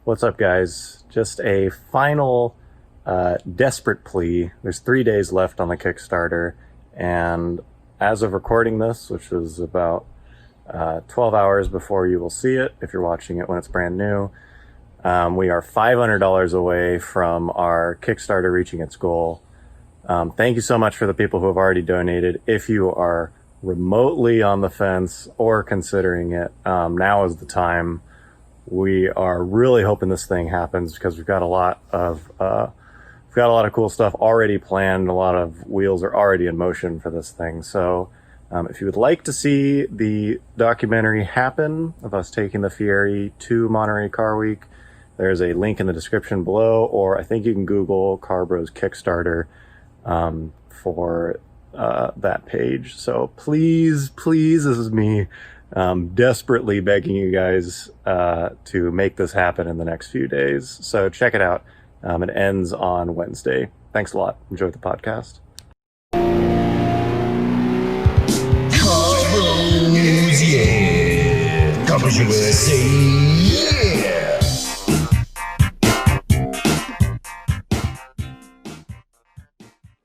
What's up, guys? Just a final desperate plea. There's 3 days left on the Kickstarter, and as of recording this, which is about 12 hours before you will see it, if you're watching it when it's brand new, we are $500 away from our Kickstarter reaching its goal. Thank you so much for the people who have already donated. If you are remotely on the fence or considering it, now is the time. We are really hoping this thing happens because we've got a lot of cool stuff already planned. A lot of wheels are already in motion for this thing. So if you would like to see the documentary happen of us taking the Fieri to Monterey Car Week, there's a link in the description below, or I think you can Google Car Bros Kickstarter for that page. So please, this is me desperately begging you guys to make this happen in the next few days. So check it out. It ends on Wednesday. Thanks a lot. Enjoy the podcast. News, yeah. Covers USA, yeah.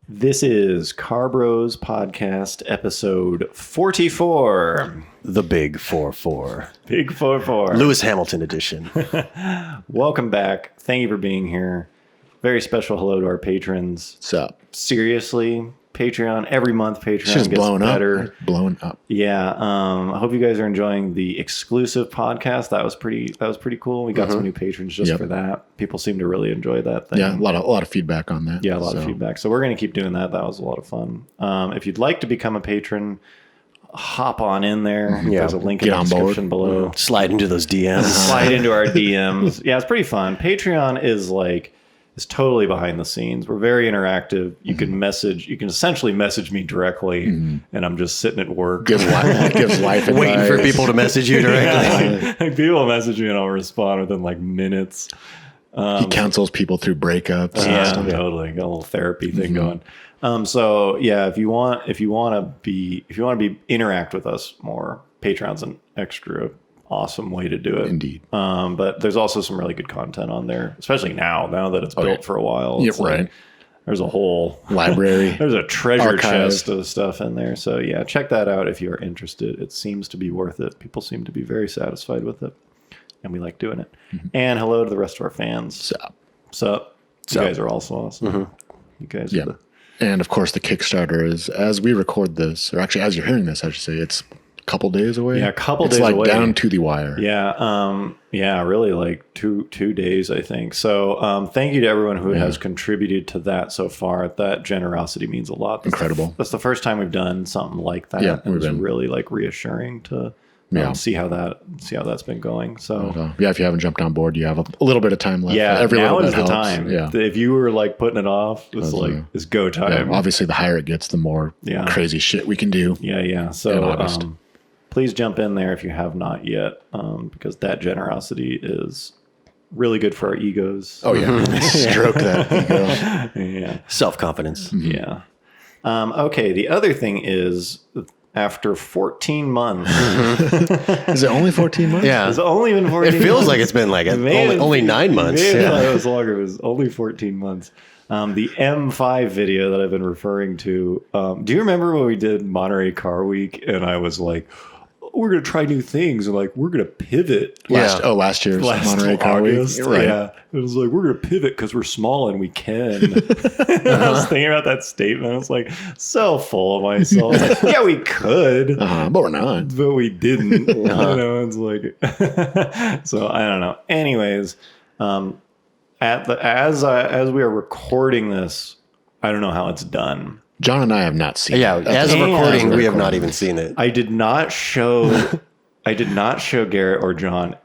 This is Car Bros Podcast episode 44. The Big 4-4. Big 4-4. Lewis Hamilton edition. Welcome back. Thank you for being here. Very special hello to our patrons. What's up? Seriously, Patreon, every month Patreon Just gets better. Blowing up. Yeah. I hope you guys are enjoying the exclusive podcast. That was pretty cool. We got some new patrons just for that. People seem to really enjoy that thing. Yeah, a lot of feedback on that. Yeah, a lot of feedback. So we're going to keep doing that. That was a lot of fun. If you'd like to become a patron, hop on in there. Yeah. There's a link in the description below. Slide into those DMs. Slide into our DMs. Yeah, it's pretty fun. Patreon is totally behind the scenes. We're very interactive. You can essentially message me directly, and I'm just sitting at work. Gives life advice. Waiting for people to message you directly. Like people message me and I'll respond within minutes. He counsels people through breakups. Yeah, totally. Got a little therapy thing going. So yeah, if you want to interact with us more, Patreon's an extra awesome way to do it. Indeed. But there's also some really good content on there, especially now that it's built for a while. Yeah, It's right. There's a whole Library. There's a treasure Archive. chest of stuff in there. So yeah, check that out if you're interested. It seems to be worth it. People seem to be very satisfied with it, and we like doing it. And hello to the rest of our fans. Sup. You guys are also awesome. You guys are the... And of course, the Kickstarter is, as we record this, or actually as you're hearing this, I should say, it's a couple days away. Yeah, a couple it's days like away. down to the wire. Yeah, really like two days, I think. So thank you to everyone who has contributed to that so far. That generosity means a lot. Incredible. That's the first time we've done something like that. Yeah, and it's really reassuring to see how that's been going. So if you haven't jumped on board, you have a little bit of time left. Yeah, now is the helps. time. Yeah. If you were putting it off, it's go time. Yeah, obviously, the higher it gets, the more crazy shit we can do. Yeah. So please jump in there if you have not yet, because that generosity is really good for our egos. Oh yeah, stroke that ego. Yeah. Self-confidence. Yeah. Okay. The other thing is, after 14 months, Is it only 14 months? Yeah. it's only been 14 It feels months. like it's been only 9 months. It was longer. It was only 14 months. The M5 video that I've been referring to. Do you remember when we did Monterey Car Week and I was like, we're going to try new things and we're going to pivot. Last year's Monterey Car Week. Right. Yeah. It was like, we're going to pivot because we're small and we can. And I was thinking about that statement. I was like, so full of myself. Yeah, we could. But we're not. But we didn't. It's like, so I don't know. Anyways, as we are recording this, I don't know how it's done. John and I have not seen Yeah, it. as of recording, we have not even seen it. I did not show Garrett or John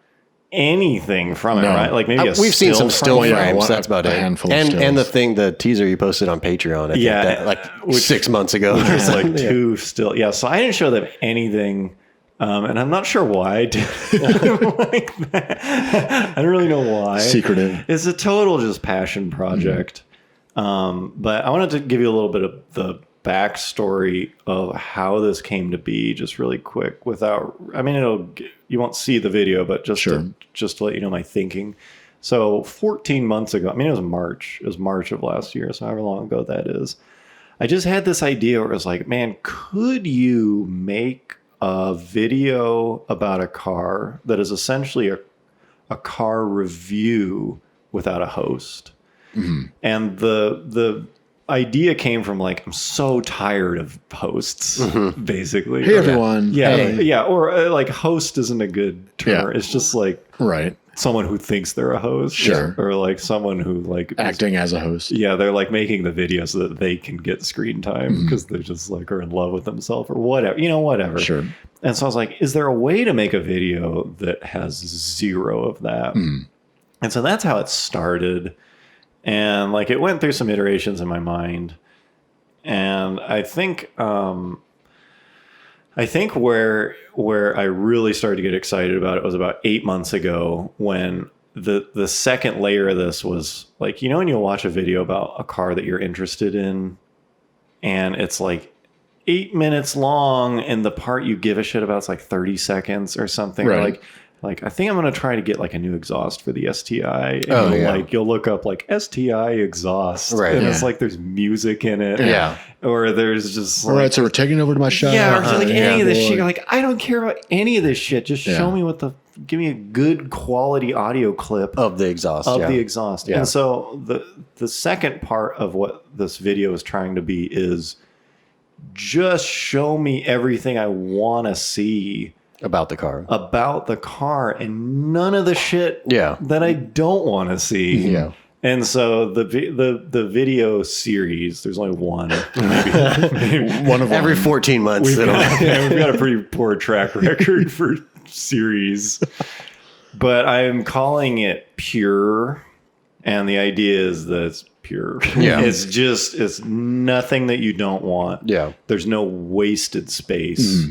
anything from it, right? Like maybe we've seen some still it. frames. That's about it. handful of And stills. the teaser you posted on Patreon. I think that, 6 months ago. It's like two still. Yeah, so I didn't show them anything. And I'm not sure why I did like that. I don't really know why. Secretive. It's a total just passion project. But I wanted to give you a little bit of the backstory of how this came to be, just really quick. You won't see the video, but just to let you know my thinking. So 14 months ago, I mean, it was March. It was March of last year, so however long ago that is. I just had this idea where it was like, man, could you make a video about a car that is essentially a car review without a host? Mm-hmm. And the idea came from like, I'm so tired of hosts, basically. Hey, everyone. Yeah. Hey. Yeah. Or like host isn't a good term. Yeah. It's just like someone who thinks they're a host. Sure. Or like someone who like acting as a host. Yeah. They're like making the video so that they can get screen time because they're just like are in love with themselves or whatever, whatever. Sure. And so I was like, is there a way to make a video that has zero of that? And so that's how it started. And like it went through some iterations in my mind, and I think where I really started to get excited about it was about 8 months ago when the second layer of this was like, when you watch a video about a car that you're interested in, and it's like 8 minutes long, and the part you give a shit about is like 30 seconds or something, right. Like, I think I'm going to try to get like a new exhaust for the STI. And like, you'll look up like STI exhaust. Right. And it's like, there's music in it. Yeah. Or there's just all right. So we're taking it over to my shop. Yeah. Or like any of this shit. You're like, I don't care about any of this shit. Just show me give me a good quality audio clip of the exhaust. The exhaust. Yeah. And so the second part of what this video is trying to be is just show me everything I want to see about the car and none of the shit that I don't want to see. Yeah. And so the video series, there's only one. Maybe one of every 14 months. We've got a pretty poor track record for series. But I'm calling it Pure. And the idea is that it's pure. Yeah. It's nothing that you don't want. Yeah. There's no wasted space.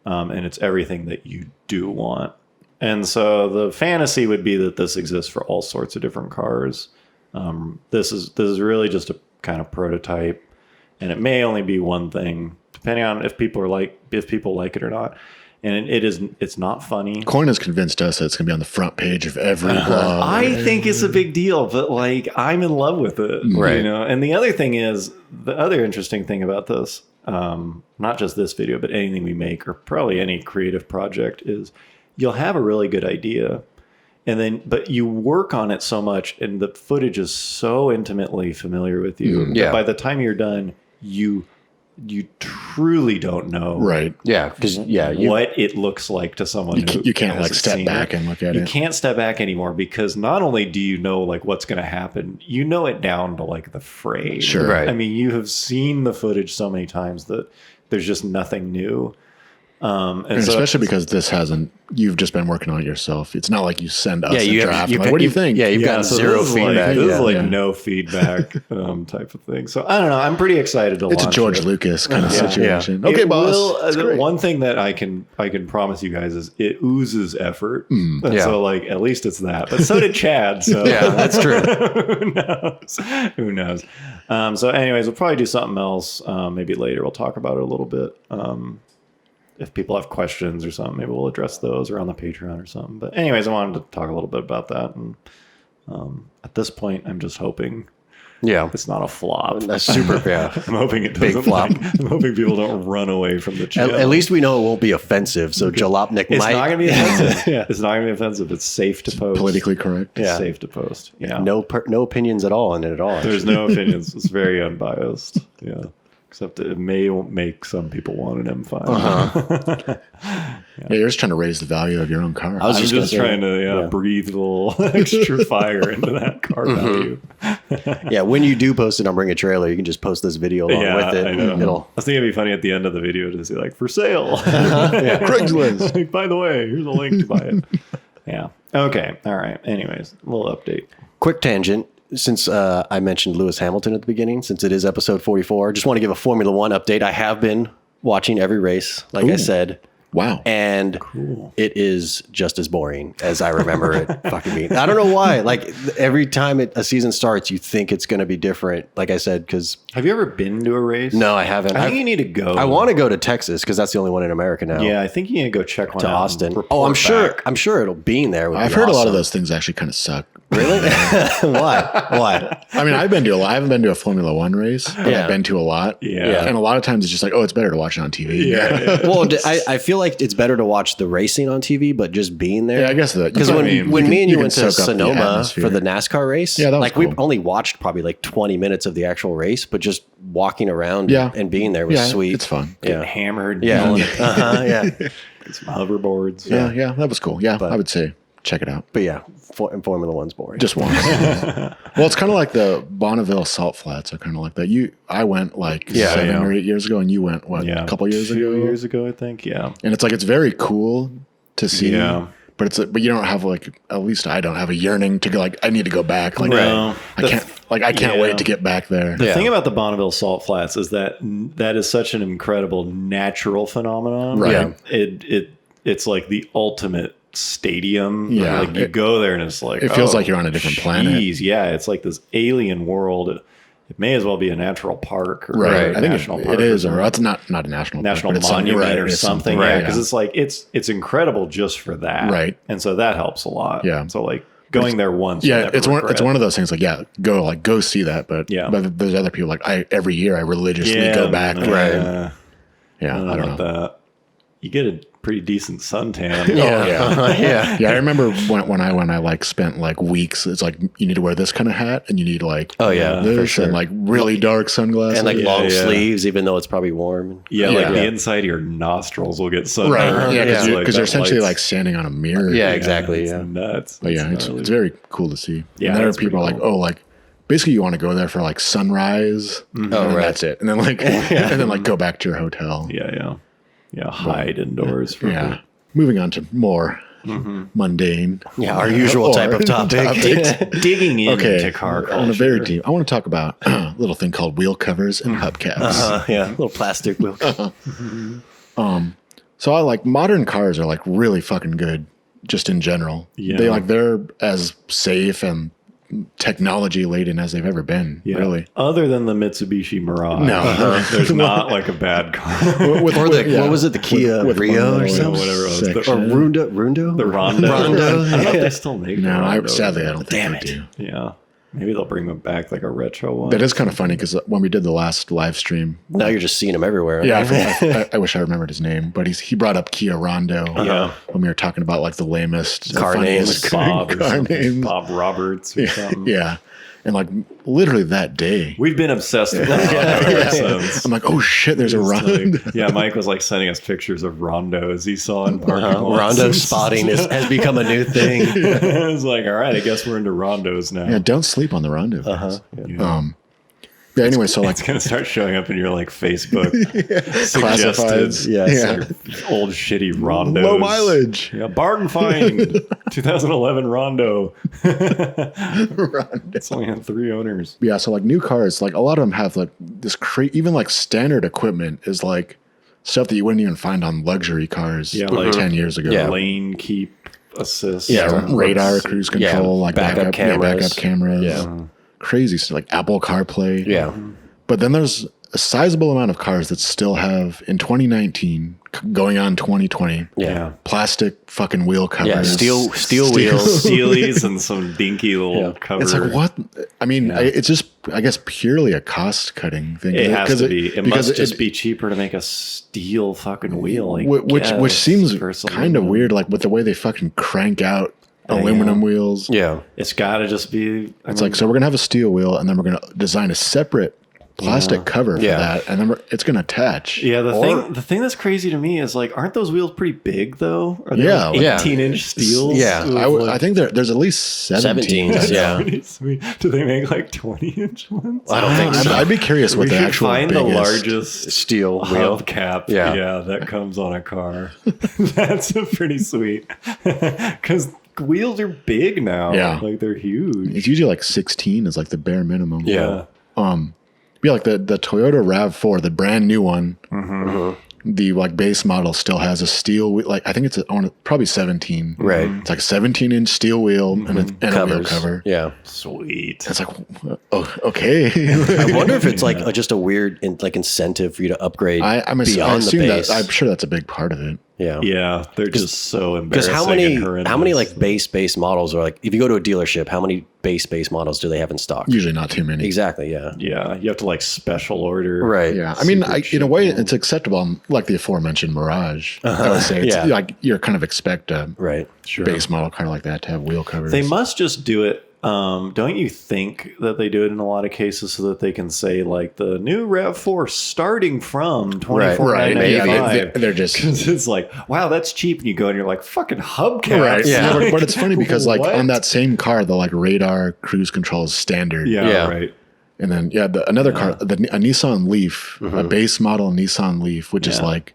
And it's everything that you do want. And so the fantasy would be that this exists for all sorts of different cars. This is really just a kind of prototype, and it may only be one thing, depending on if people like it or not. And it's not funny. Coin has convinced us that it's going to be on the front page of every blog. I think it's a big deal, but like I'm in love with it, right? And the other thing is, the other interesting thing about this, not just this video, but anything we make or probably any creative project, is you'll have a really good idea, but you work on it so much, and the footage is so intimately familiar with you that by the time you're done, you truly don't know, right? Yeah, because what it looks like to someone. You can't like step back and look at it. You can't step back anymore, because not only do you know like what's going to happen, you know it down to like the frame. Sure, right. I mean, you have seen the footage so many times that there's just nothing new. And so especially because you've just been working on it yourself. It's not like you send us a draft. What do you think? Yeah, you've got zero feedback. This is no feedback type of thing. So I don't know. I'm pretty excited to launch it. It's a George Lucas kind of situation. Yeah. Okay, boss. One thing that I can promise you guys is it oozes effort. And so like at least it's that. But so did Chad. So yeah, that's true. Who knows? So anyways, we'll probably do something else. Maybe later we'll talk about it a little bit. If people have questions or something, maybe we'll address those or on the Patreon or something. But anyways, I wanted to talk a little bit about that. And at this point, I'm just hoping it's not a flop. That's super, I'm hoping it doesn't. Big flop. I'm hoping people don't run away from the channel. At least we know it won't be offensive. So Jalopnik it's might. Not going to be offensive. It's not going to be offensive. It's safe to post. Politically correct. It's safe to post. Yeah. No opinions at all in it at all. There's no opinions. It's very unbiased. Yeah. Except it may make some people want an M5. You're just trying to raise the value of your own car. I'm just trying to breathe a little extra fire into that car value. When you do post it on Bring a Trailer, you can just post this video along with it. I know. I was thinking it'd be funny at the end of the video to say like, for sale. Craigslist. Like, by the way, here's a link to buy it. Yeah. Okay. All right. Anyways, a little update. Quick tangent. Since I mentioned Lewis Hamilton at the beginning, since it is episode 44, just want to give a Formula One update. I have been watching every race, like I said. Wow. And it is just as boring as I remember it fucking being. I don't know why. Like every time a season starts, you think it's going to be different. Like I said, because... Have you ever been to a race? No, I haven't. I think you need to go. I want to go to Texas because that's the only one in America now. Yeah, I think you need to go check one to out. Austin. Oh, I'm sure it'll be in there. I've heard a lot of those things actually kind of suck. Really? Why? I mean, I've been to a lot. I haven't been to a Formula One race, but Yeah. I've been to a lot. Yeah. And a lot of times it's just like, oh, it's better to watch it on TV. Yeah. Well, I feel like it's better to watch the racing on TV, but just being there. Yeah, I guess that. Because when me and you went to Sonoma atmosphere. for the NASCAR race, Yeah, that was like we cool. only watched probably like 20 minutes of the actual race, but just walking around Yeah. and being there was Yeah, sweet. it's fun. Yeah. Hammered. Yeah. Yelling Yeah. at some hoverboards. Yeah, that was cool. Yeah, I would say check it out. But yeah, Formula One's boring. Just once. Well, it's kind of like the Bonneville Salt Flats are kind of like that. I went like 7 or 8 years ago, and you went a couple years 2 ago. years ago, I think. Yeah. And it's like it's very cool to see. Yeah. But you don't have like, at least I don't have a yearning to go like, I need to go back. Like No. I can't wait to get back there. The thing about the Bonneville Salt Flats is that is such an incredible natural phenomenon. Right. Yeah. It's like the ultimate stadium. Yeah. Like you go there and it's like, It feels like you're on a different planet. Yeah. It's like this alien world. It may as well be a natural park or Right. a I think national it park is, or or it's not a national park, national but it's something, monument or it's something. right, Yeah. Because it's like, it's incredible just for that. Right. And so that helps a lot. Yeah. So like going there once. Yeah, it's one of those things. Like, go see that. But but there's other people like every year I religiously go back. Right. Yeah, I don't know. That. You get a pretty decent suntan. Yeah. Yeah, I remember when I like spent like weeks. It's like you need to wear this kind of hat, and you need like Oh yeah, this for sure. and like really dark sunglasses And like long yeah. sleeves, even though it's probably warm. Yeah, like Yeah. the inside of your nostrils will get sunburned. right. Yeah, because It's you're that essentially light's- like standing on a mirror. Yeah, exactly. It's Yeah. nuts. But yeah, it's very cool to see. Yeah, and there are that's people pretty like, cool. oh, like basically you want to go there for like sunrise. And then right. that's it. And then like and then like go back to your hotel. Yeah, hide indoors for a Yeah. bit. Moving on to more mundane. Yeah, our usual Or type of topic. Digging into Okay, car on a very culture. deep. I want to talk about a little thing called wheel covers and hubcaps. Yeah, little plastic wheel. So I like modern cars are like really fucking good, just in general. Yeah. They're as safe and technology laden as they've ever been. Yeah. Really. Other than the Mitsubishi Mirage. No. There's not like a bad car. With, Or yeah. what was it, the Kia With Rio one or little something? whatever it was. The- Or section. Rundo? The Rondo. Rondo. I don't know if they still make the No, Rondo. sadly I don't think Damn they it. do. Yeah. Maybe they'll bring them back like a retro one. That is kind of funny because when we did the last live stream, Now you're just seeing them everywhere. yeah, I wish I remembered his name, but he brought up Kia Rondo Yeah. when we were talking about like the lamest Car funniest names. Bob or car something. names. Bob Roberts or something. Yeah, and like literally that day, We've been obsessed with Rondo ever since. I'm like, oh shit, there's a It's Rondo. like- yeah, Mike was like sending us pictures of Rondos he saw in parking lots. Rondo spotting has become a new thing. I was like, all right, I guess we're into Rondos now. Yeah, don't sleep on the Rondo. Yeah. Anyway, so like It's gonna start showing up in your like Facebook classifieds. suggested Yeah. like, old shitty Rondos. Low mileage. Yeah, bargain find 2011 Rondo. Rondo. It's only had 3 owners. Yeah, so like new cars, like a lot of them have like this even like standard equipment is like stuff that you wouldn't even find on luxury cars Yeah, like 10 years ago. Yeah. Lane keep assist. Yeah, radar, cruise control, like backup cameras. backup cameras. Yeah. Crazy stuff, like Apple CarPlay. Yeah. But then there's a sizable amount of cars that still have, in 2019, going on 2020, Yeah. plastic fucking wheel covers. Yeah. Steel wheels. Steelies and some dinky little cover. It's like, what? I mean, it's just, I guess, purely a cost cutting thing. It has to be. It because must just be cheaper to make a steel fucking wheel. I which guess, seems versus kind of aluminum. weird, like with the way they fucking crank out aluminum wheels. Yeah. It's got to just be. It's like, so we're gonna have a steel wheel, and then we're gonna design a separate plastic cover for Yeah. that, and then it's gonna attach. Yeah, the thing that's crazy to me is like, aren't those wheels pretty big though? Are they Yeah, like yeah. 18-inch steels? Yeah. with, I think there's at least 17. 17s, yeah. pretty sweet. Do they make like 20-inch ones? I don't think so. I'd be curious what We the should actual find the biggest- largest Steel wheel. hubcap. Yeah. That comes on a car. That's pretty sweet because wheels are big now. Yeah. like they're huge. It's usually like 16 is like the bare minimum. Yeah. Be like the Toyota RAV4, the brand new one. Mm-hmm. The like base model still has a steel wheel. Like I think it's probably 17. Right. It's like a 17-inch steel wheel and a wheel Covers. cover. Yeah. Sweet. It's like, oh, okay. I wonder if it's like just a weird like incentive for you to upgrade I beyond the assume that base. I'm sure that's a big part of it. Yeah, they're just so Because embarrassing. how many like base models are like, if you go to a dealership, how many base models do they have in stock? Usually not too many. Exactly. Yeah. Yeah, you have to like special order. Right. Yeah, I mean, Super in a way, it's acceptable. Like the aforementioned Mirage, I would say, it's like you're kind of expect a Right. base model car like that to have wheel covers. They must just do it. Don't you think that they do it in a lot of cases so that they can say like the new RAV4 starting from $24,995? They're just Because it's like, wow, that's cheap, and you go and you're like, fucking hubcaps. right. Yeah. But it's funny because like What? on that same car, the like radar cruise control is standard. Yeah, right. And then another car, a Nissan Leaf, a base model Nissan Leaf, which is like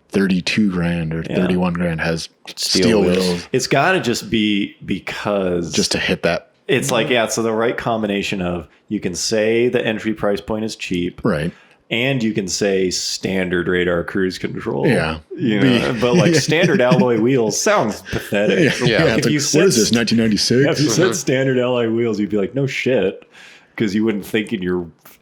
32 grand or 31 grand, has steel wheels It's got to just be because just to hit that. it's like, yeah, so the right combination of you can say the entry price point is cheap, Right. and you can say standard radar cruise control. Yeah. You know, but like standard alloy wheels sounds pathetic. Yeah. It's If like, you what said- is this, 1996? If you said standard alloy wheels, you'd be like, no shit. Because you wouldn't think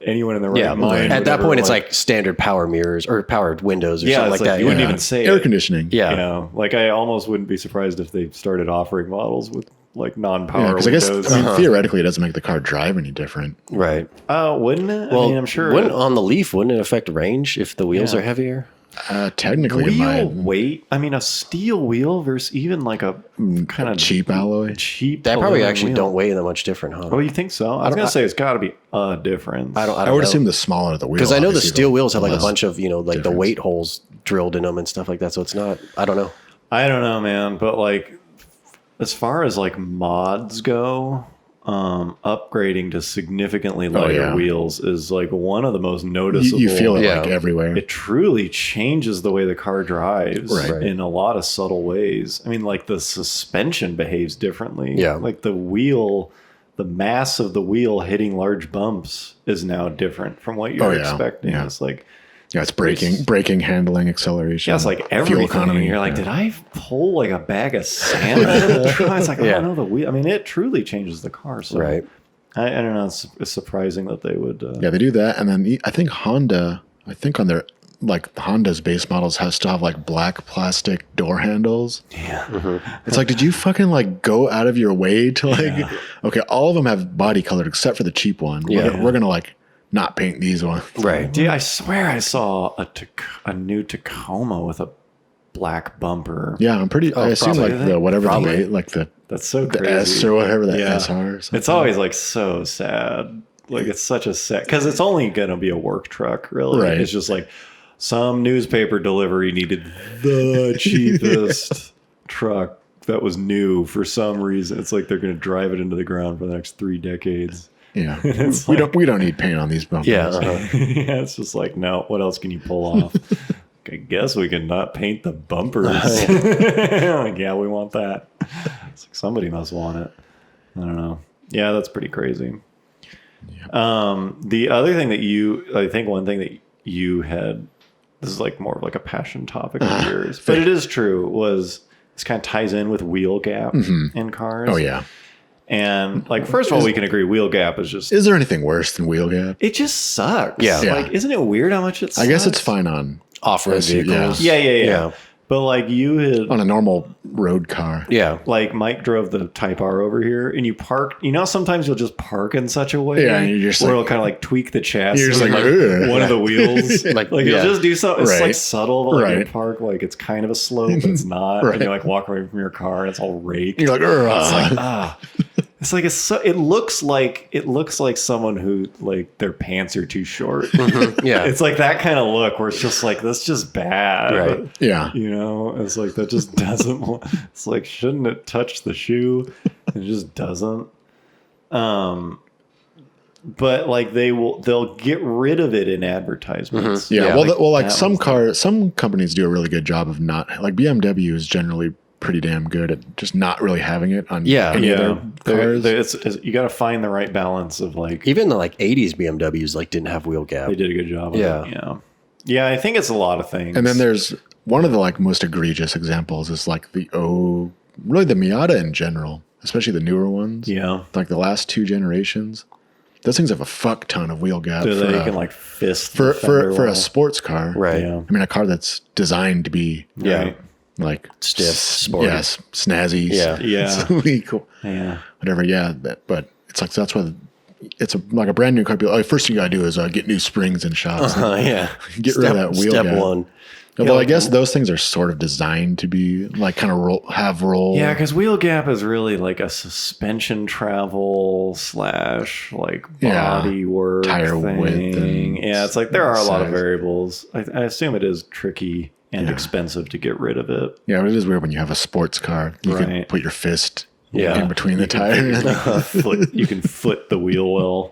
anyone in the right Yeah. mind. At would that ever, point, it's like standard power mirrors or powered windows or yeah, something it's like that. you wouldn't Yeah. even say Air it. conditioning. Yeah. You know, like I almost wouldn't be surprised if they started offering models with like non-power Because I guess, windows. I mean, theoretically, it doesn't make the car drive any different. Right. Wouldn't it? Well, I mean, I'm sure. on the Leaf, wouldn't it affect range if the wheels Yeah. are heavier? Technically, it wheel might. weight. I mean, a steel wheel versus even like a kind of Cheap alloy. cheap. That probably aluminum actually wheel. don't weigh that much different, huh? Oh, you think so? I was gonna say it's got to be a difference. I don't I would know. assume the smaller the wheel. Because I know the obviously, steel wheels have like a less bunch of, like the difference. weight holes drilled in them and stuff like that. So it's not, I don't know. I don't know, man. But like, as far as like mods go, upgrading to significantly lighter yeah. wheels is like one of the most noticeable. You feel it Yeah. like everywhere. It truly changes the way the car drives Right. in a lot of subtle ways. I mean, like the suspension behaves differently. Yeah. Like the wheel, the mass of the wheel hitting large bumps is now different from what you're Oh, yeah. expecting. Yeah. It's like, Yeah, it's braking, handling, acceleration. yeah, it's like fuel everything. economy. You're like, yeah. did I pull like a bag of sand? It's like, I don't know the wheel. I mean, it truly changes the car. So Right. I don't know. It's surprising that they would. Yeah, they do that, and then I think Honda. I think on their Honda's base models still have like black plastic door handles. Yeah. It's like, did you fucking like go out of your way to like? Okay, all of them have body colored except for the cheap one. Yeah. We're gonna like not paint these ones. Right. Dude, I swear I saw a new Tacoma with a black bumper. Yeah, I'm pretty. I assume probably. like the whatever Probably. the weight, like the That's so the crazy. S or whatever the Yeah. SR. Or something. It's always like so sad. Like it's such a sad because it's only gonna be a work truck, really. Right. It's just like some newspaper delivery needed the cheapest truck that was new for some reason. It's like they're gonna drive it into the ground for the next 3 decades. Yeah, It's we don't need paint on these bumpers. Yeah. Yeah, it's just like, no, what else can you pull off? I guess we can not paint the bumpers. Like, yeah, we want that. It's like somebody must want it. I don't know. Yeah, that's pretty crazy. The other thing that I think one thing that you had, this is like more of like a passion topic of yours, but it is true, was this kind of ties in with wheel gap in cars. Oh yeah. And like, first of all, we can agree wheel gap is just, Is there anything worse than wheel gap? it just sucks. Yeah. Like, isn't it weird how much it sucks? I guess it's fine on Off-road vehicles. Yeah. Yeah. But like you had, on a normal road car. Yeah. like Mike drove the Type R over here, and you park. You know, sometimes you'll just park in such a way, Yeah, and you're just where like- it'll kind of like tweak the chassis, You're just and, like, like "Ugh." one of the wheels, Like, like yeah. you'll just do something. It's Right. like subtle, but like you Right. park like it's kind of a slope, but it's not. Right. And you like walk away from your car, and it's all raked. You're like, "Ugh." Ah. It's like it looks like someone who like their pants are too short. Yeah. It's like that kind of look where it's just like that's just bad. Right. Yeah. You know, it's like that just doesn't. It's like shouldn't it touch the shoe? It just doesn't. But like they'll get rid of it in advertisements. Yeah. Yeah, Well, that some was some companies do a really good job of not, like BMW is generally pretty damn good at just not really having it on Yeah. any of Yeah, their cars. you got to find the right balance of like Even the like 80s BMWs like didn't have wheel gap. they did a good job. Of Yeah. it. Yeah. I think it's a lot of things. And then there's one of the like most egregious examples is like really the Miata in general, especially the newer ones. yeah, Like the last 2 generations. Those things have a fuck ton of wheel gap so for, they a, can like fist for the fender a well. sports car. Right. Yeah. I mean, a car that's designed to be Yeah. Right. Like stiff, sporty. Yes, snazzy. Yeah. Sleek, Yeah. whatever. Yeah, but it's like that's why it's like a brand new car. First thing you gotta do is get new springs and shocks. Yeah. Get rid of that wheel Step gap. one. Although I guess those things are sort of designed to be like kind of roll. Yeah, because wheel gap is really like a suspension travel / like body work tire thing. width and Yeah, it's like there are a lot of size. variables. I assume it is tricky and expensive to get rid of it. Yeah, it is weird when you have a sports car. You can Right. put your fist Yeah. in between the tires. You can foot the wheel well.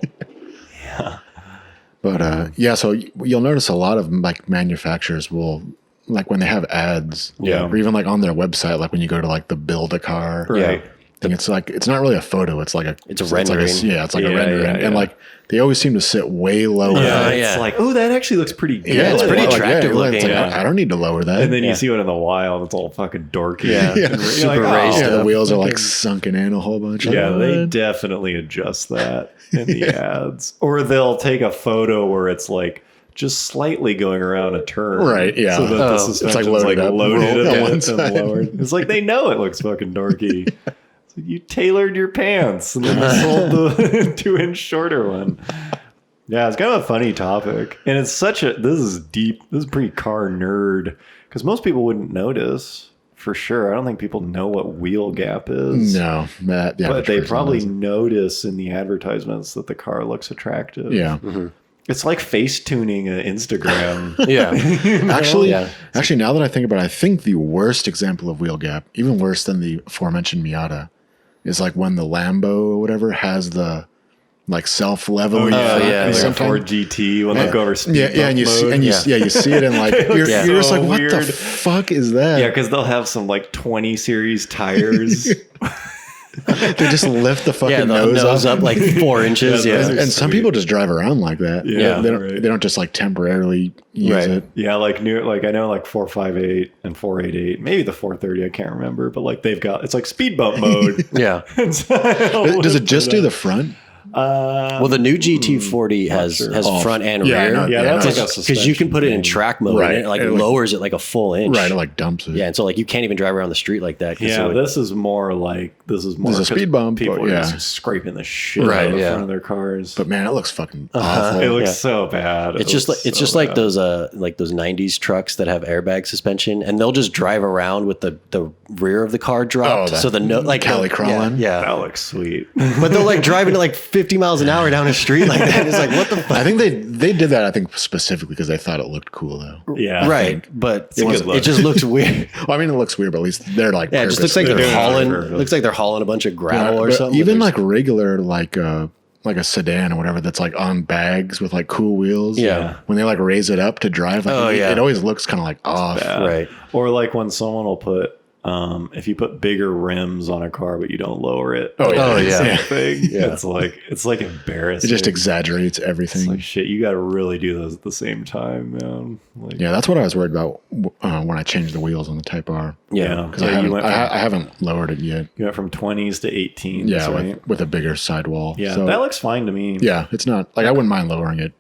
But yeah, so you'll notice a lot of like manufacturers will like when they have ads, Yeah. or even like on their website, like when you go to like the build a car, Right. thing, it's like it's not really a photo, it's like It's a rendering. It's like a Yeah, rendering, yeah, and yeah. like they always seem to sit way lower. Yeah, Yeah. it's like, oh, that actually looks pretty good. Yeah, it's pretty Like, attractive it's looking. like, Yeah. I don't need to lower that. And then you see it in the wild, it's all fucking dorky. Yeah. And you're Super like, raised yeah, up. the wheels are like sunken in a whole bunch. Yeah, Like, they what? definitely adjust that in the ads. Or they'll take a photo where it's like just slightly going around a turn. Right, yeah. So that the Oh. It's like suspension's loaded like up, loaded rolled on and one side. lowered. It's like they know it looks fucking dorky. It's like you tailored your pants and then you sold the 2-inch shorter one. Yeah, it's kind of a funny topic. And it's this is deep, this is pretty car nerd. Because most people wouldn't notice. For sure. I don't think people know what wheel gap is. No, that the But average they person probably doesn't. notice in the advertisements that the car looks attractive. Yeah. It's like face tuning Instagram. Yeah. Actually, Yeah. actually, now that I think about it, I think the worst example of wheel gap, even worse than the aforementioned Miata, is like when the Lambo or whatever has the like self-leveling. yeah, front like a Like a sometimes. Ford GT when they go over speed Yeah, yeah, and you bump see, mode. and you, Yeah. you see it, and like you're Yeah. just So like, what the weird. fuck is that? Yeah, because they'll have some like 20 series tires. They just lift the fucking Yeah, the nose up like 4 inches. Yeah, Yeah. those are and some sweet. people just drive around like that. Yeah, they don't. right. They don't just like temporarily use Right. it. Yeah, like I know like 458 and 488, maybe the 430, I can't remember, but like they've got it's like speed bump mode. Yeah. Does it just do the front? Well, the new GT40 has sure. front and Yeah, I rear. know. Yeah, Yeah, that's like a Because you can put it in suspension track mode Right. and it like And it, like- lowers it like a full inch. Right, it like dumps it. Yeah, and so like you can't even drive around the street like that. 'cause Yeah, it would- this is more a There's a speed bump, People but are yeah. just scraping the shit Right, out of the yeah. front of their cars. But man, it looks fucking awful. It looks Yeah. so bad. It's just like those 90s trucks that have airbag suspension, and they'll just drive around with the rear of the car dropped, that so the Cali crawling? Yeah, that looks sweet. but they'll like driving at like 50 miles an hour down the street like that. It's like what the fuck? I think they did that. I think specifically because they thought it looked cool though. Yeah, Right, but a good look. it just looks weird. Well, I mean, it looks weird, but at least they're like Yeah, it just looks like They're they're doing it hauling. perfect. Looks like they're hauling a bunch of gravel or But something. even but like regular like a sedan or whatever that's like on bags with like cool wheels. Yeah. When they like raise it up to drive, like, Oh, yeah. it always looks kind of like off. bad. Right. Or like when someone will put, if you put bigger rims on a car but you don't lower it. Oh, yeah. Oh, yeah. Same thing. Yeah. It's like embarrassing. It just exaggerates It's everything. like shit. You got to really do those at the same time, man. Like, Yeah, that's what I was worried about when I changed the wheels on the Type R. yeah, Because Yeah, I, you went I haven't lowered it yet. you went from 20s to 18s, Yeah, right? with a bigger sidewall. Yeah, So, that looks fine to me. yeah, it's not like I wouldn't mind lowering it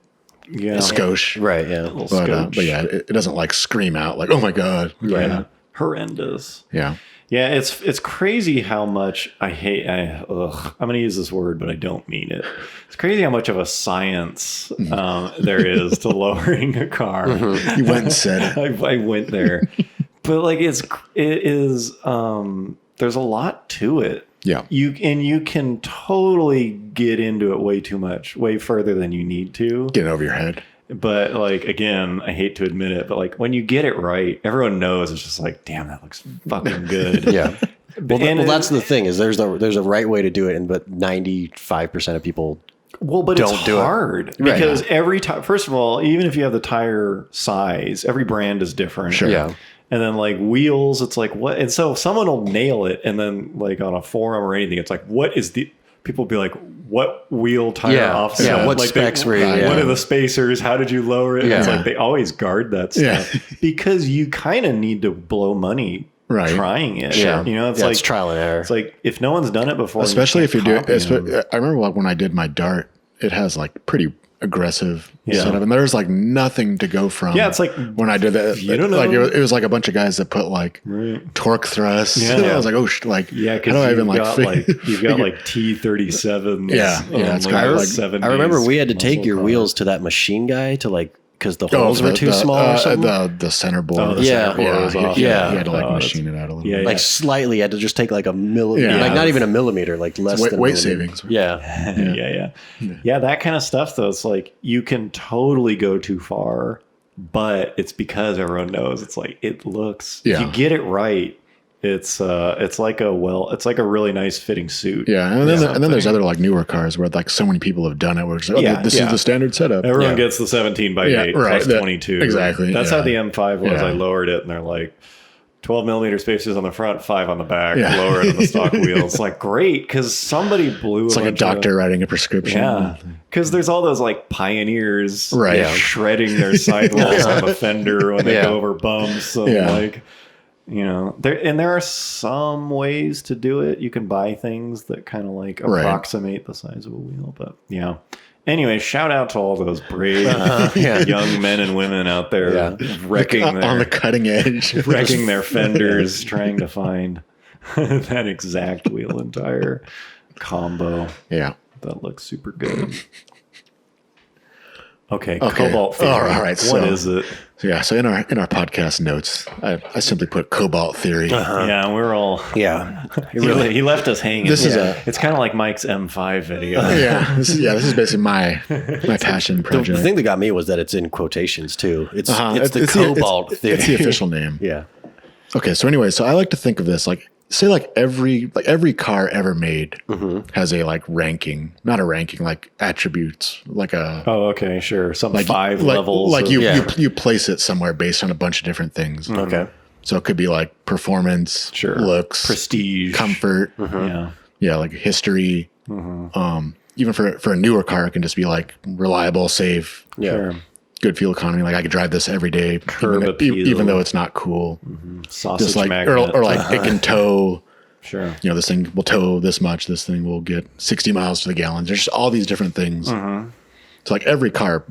Yeah. a skosh. right, yeah. Little But scotch. yeah, it doesn't like scream out like, oh my God. Yeah. Horrendous. Yeah. Yeah, it's crazy how much I'm going to use this word, but I don't mean it. It's crazy how much of a science there is to lowering a car. You went and said it. I went there, but like it is. There's a lot to it. Yeah. You can totally get into it way too much, way further than you need to. Get it over your head. But like again, I hate to admit it, but like when you get it right, everyone knows it's just like, damn, that looks fucking good. Yeah. Well, that's the thing is there's a right way to do it, but 95% of people But don't it's do it. hard Right. because every time, first of all, even if you have the tire size, every brand is different. Sure. Yeah. And then like wheels, it's like what? And so someone will nail it, and then like on a forum or anything, it's like, what is the? People will be like, what wheel tire Yeah. offset? Yeah, what like specs were you- What yeah. are the spacers? How did you lower it? It's Yeah. like they always guard that stuff because you kind of need to blow money Right. trying it. Yeah. You know, it's Yeah, like it's trial and error. It's like if no one's done it before, Especially if you do. can't copy them. I remember like when I did my Dart, it has like pretty aggressive setup, and there's like nothing to go from. Yeah, it's like when I did that, you don't like know. it was like a bunch of guys that put like torque thrusts. Yeah. I was like, oh, like Yeah, how because do I even you've got like T37s. Yeah, it's kind of like 70s. I remember we had to take muscle your car. wheels to that machine guy to like because the holes were too small or something. The center board. Oh, the center board was off. He Yeah. had to like Oh, machine it out a little yeah, bit. Like slightly, had to just take like a millimeter, Yeah. like not even a millimeter, like less than a Weight millimeter. savings. Yeah, yeah, that kind of stuff though. It's like you can totally go too far, but it's because everyone knows it's like it looks. If Yeah. you get it right, it's like a really nice fitting suit. Yeah, and then there's other like newer cars where like so many people have done it. Where it's like, this is the standard setup. Everyone gets the 17x8 plus 22. Exactly. That's how the M5 was. Yeah. I lowered it, and they're like 12 millimeter spacers on the front, 5 on the back, Yeah. lower it on the stock wheels. Like great, because somebody blew. It's like a bunch of- doctor writing a prescription. Yeah, because there's all those like pioneers, Right. shredding their sidewalls on the fender when they Yeah. go over bumps. And Yeah. like, there are some ways to do it. You can buy things that kind of like approximate the size of a wheel, but yeah. Anyway, shout out to all those brave young men and women out there wrecking on the cutting edge, wrecking their fenders, trying to find that exact wheel and tire combo. Yeah. That looks super good. Okay, Cobalt Theory. All right. What is it? So in our podcast notes, I simply put Cobalt Theory. Yeah, we're all. yeah. He left us hanging. This is It's kind of like Mike's M5 video. This is basically my passion The project. thing that got me was that it's in quotations too. It's the It's Cobalt Theory. It's the official name. Yeah. Okay, so anyway, so I like to think of this like say like every car ever made has a like ranking, not a ranking, like attributes, like a Oh, okay, sure. Some like 5 like, levels. like of- you place it somewhere based on a bunch of different things. Okay. So it could be like performance, Sure. looks, Prestige. comfort, Yeah. like history. Even for a newer car, it can just be like reliable, safe, Yeah. Sure. good fuel economy. Like I could drive this every day, Curb appeal. even though it's not cool. Sausage Just like magnet. or like it can tow. Sure. This thing will tow this much. This thing will get 60 miles to the gallon. There's just all these different things. So like every car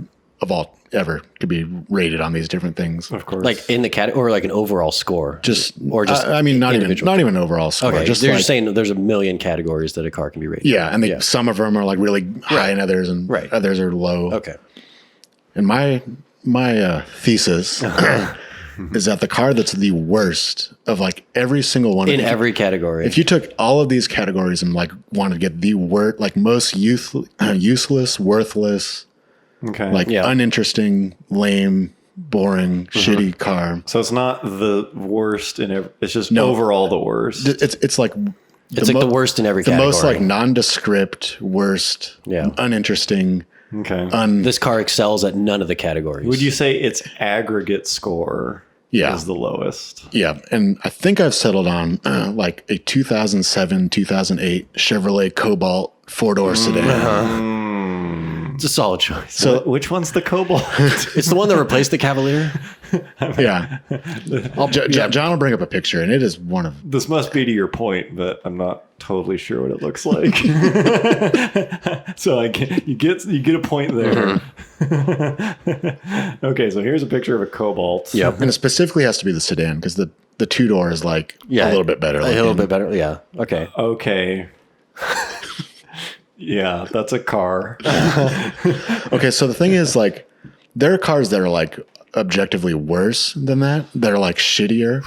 of all ever could be rated on these different things. Of course. Like in the category, or like an overall score. Or I mean, not individual. even overall score. Okay, Just they're like, just saying that there's a million categories that a car can be rated. yeah, and some of them are like really high, and others others are low. Okay. And my thesis is that the car that's the worst of like every single one In of every category. if you took all of these categories and like wanted to get the like most useless, worthless, okay. like uninteresting, lame, boring, shitty car. So it's not the worst in every. It's just overall the worst. It's like it's like the worst in every the category. most like nondescript, worst, uninteresting. Okay. This car excels at none of the categories. Would you say its aggregate score is the lowest? Yeah, and I think I've settled on like a 2007, 2008 Chevrolet Cobalt 4-door sedan. It's a solid choice. So which one's the Cobalt? It's the one that replaced the Cavalier. Yeah. John will bring up a picture, and it is one of This must be to your point, but I'm not totally sure what it looks like. So you get a point there. Okay, so here's a picture of a Cobalt. Yep. and it specifically has to be the sedan because the 2-door is like a little bit better. A little bit better. Yeah. Okay. Okay. Yeah, that's a car. Okay, so the thing is, like, there are cars that are like objectively worse than that are like shittier.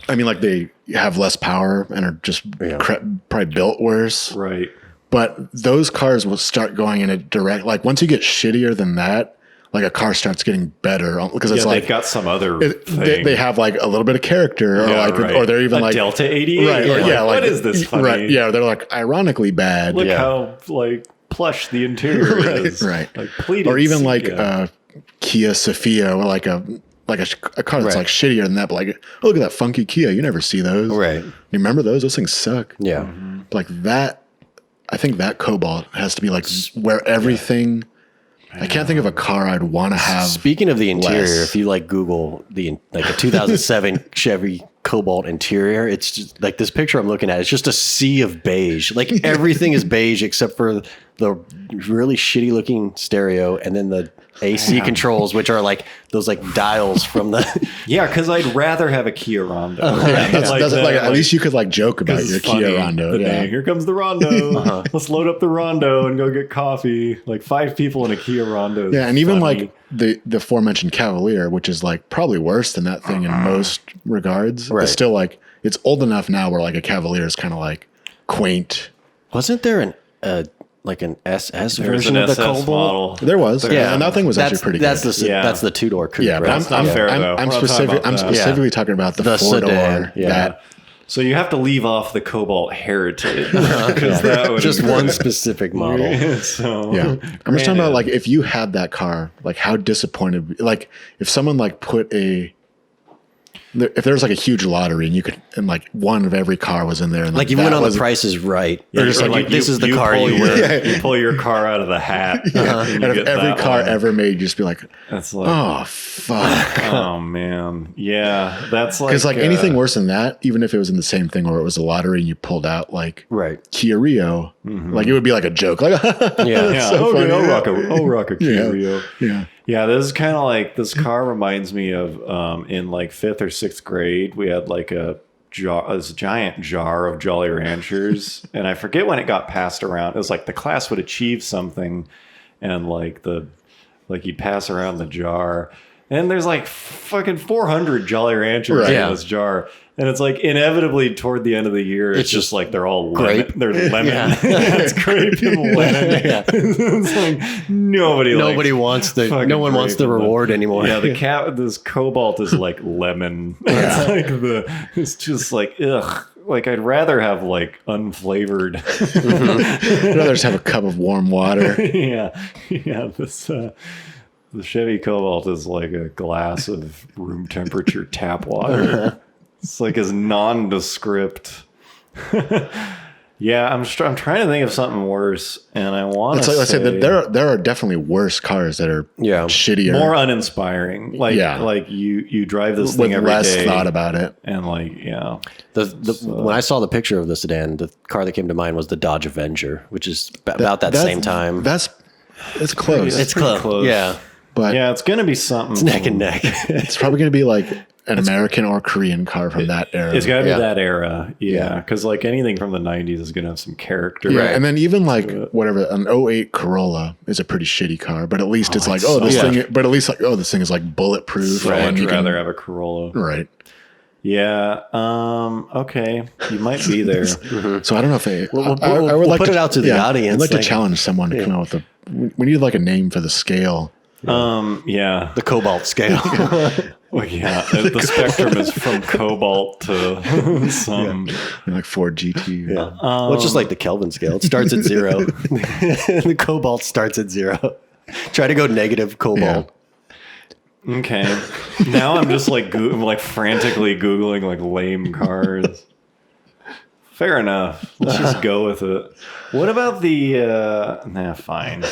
I mean, like they have less power and are just probably built worse. Right. But those cars will start going in a direct, like once you get shittier than that, like a car starts getting better because it's like they've got some other thing. they have like a little bit of character, or they're even a like Delta 88. right? Or, Like, what is this funny? Right? Yeah, they're like ironically bad. Look how like plush the interior is. Right. Like pleated. Or even like Kia Sophia, or like a car that's like shittier than that. But like, oh, look at that funky Kia. You never see those, Right. You remember those? Those things suck. Yeah. Like that. I think that Cobalt has to be like where everything. I can't think of a car I'd want to have. Speaking of the interior, less. if you like Google a 2007 Chevy cobalt interior. It's just like this picture I'm looking at. It's just a sea of beige. Like everything is beige except for the really shitty looking stereo and then the AC controls, which are like those like dials from the. Yeah, because I'd rather have a Kia Rondo. That's like at least you could like joke about 'cause your it's funny. Kia Rondo. Yeah. Here comes the Rondo. Let's load up the Rondo and go get coffee. Like 5 people in a Kia Rondo. Yeah, and even funny. like the aforementioned Cavalier, which is like probably worse than that thing in most regards. Right. It's still like it's old enough now where like a Cavalier is kind of like quaint. Wasn't there an SS There's version an of the SS Cobalt? model. There was, and that thing was actually pretty good. That's the 2-door coupe. Yeah, but right? I'm, That's not fair, though. I'm We're not talking specific. about I'm that. specifically talking about the 4-door. sedan, yeah. That So you have to leave off the Cobalt heritage. That would Just one specific model. So yeah, I'm just talking about like if you had that car, like how disappointed. Like if someone like put if there was like a huge lottery and like one of every car was in there, and Like you went on the Price is Right. Or just Or like this is the car pull you your, win. You pull your car out of the hat. and if every car ever made, you just be like, That's like, oh fuck. oh man, yeah, that's like Because like anything worse than that, even if it was in the same thing or it was a lottery and you pulled out like Right. Kia Rio, like it would be like a joke. Like Yeah. Yeah, so okay, funny. I'll rock a Kia Yeah. Rio. yeah. Yeah, this is kind of like this car reminds me of in like 5th or 6th grade, we had like this giant jar of Jolly Ranchers, and I forget when it got passed around. It was like the class would achieve something, and like you'd pass around the jar, and there's like fucking 400 Jolly Ranchers Right. Yeah. in this jar. And it's like inevitably toward the end of the year, it's just like they're all lemon. grape. They're lemon. Yeah. It's grape and lemon. Yeah. It's like Nobody wants the. fucking No one wants the grape and reward anymore. Yeah, this Cobalt is like lemon. It's like it's just like ugh. Like I'd rather have like unflavored. I'd rather just have a cup of warm water. yeah. This the Chevy Cobalt is like a glass of room temperature tap water. It's like as nondescript. Yeah, I'm trying to think of something worse, and I want It's to like I say said that there are definitely worse cars that are Yeah. shittier, more uninspiring. Like like you drive this with thing every less day, thought about it. and like When I saw the picture of the sedan, the car that came to mind was the Dodge Avenger, which is about that That's- same time. It's close. It's pretty close. close. Yeah. but yeah, it's gonna be something. It's neck and neck. it's probably going to be like an American or Korean car from that era. It's gotta be Yeah. that era, yeah. Because like anything from the '90s is gonna have some character. Yeah, and then even like whatever, an '08 Corolla is a pretty shitty car, but at least it's like, this thing. But at least like, this thing is like bulletproof. I'd and you can- rather have a Corolla. right. Yeah. Okay. You might be there. So I don't know if I We'll would like put to, it out to the audience, I'd like like- to challenge someone to come out with we need like a name for the scale. Yeah. The Cobalt scale. Well, yeah. The spectrum is from Cobalt to some. Like Ford GT. Well, it's just like the Kelvin scale. It starts at 0. The Cobalt starts at 0. Try to go negative Cobalt. Okay. Now I'm just like I'm like frantically Googling like lame cars. Fair enough. Let's just go with it. What about the fine.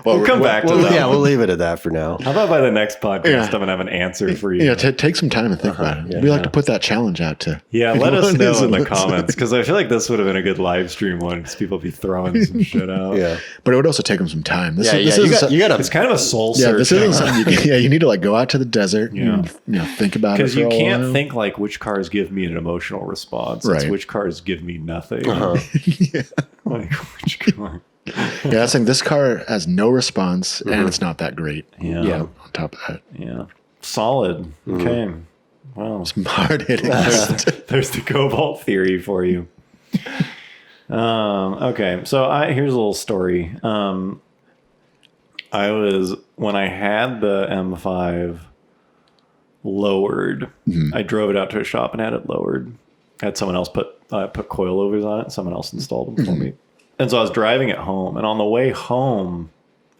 We'll come back to that. Yeah, one. we'll leave it at that for now. How about by the next podcast Yeah. I'm gonna have an answer for you. Yeah, take some time and think about it. We like to put that challenge out to. Yeah, let us anyone know who's in the listening. comments because I feel like this would have been a good live stream one because people be throwing some shit out. Yeah. But it would also take them some time. This Yeah, is, this you isn't got, some- you got It's to. kind of a soul yeah, search. this isn't something. You need to like go out to the desert. Yeah. And, think about it. Because for you a can't while. think like which cars give me an emotional response. It's Right. which cars give me nothing. Yeah, Like which car? I was saying this car has no response and it's not that great. Yeah. On top of that, Yeah. Solid. Okay. Well, hard hitting. there's the Cobalt Theory for you. Okay. So here's a little story. When I had the M5 lowered, I drove it out to a shop and had it lowered. I had someone else put coilovers on it. Someone else installed them for me. And so I was driving it home, and on the way home,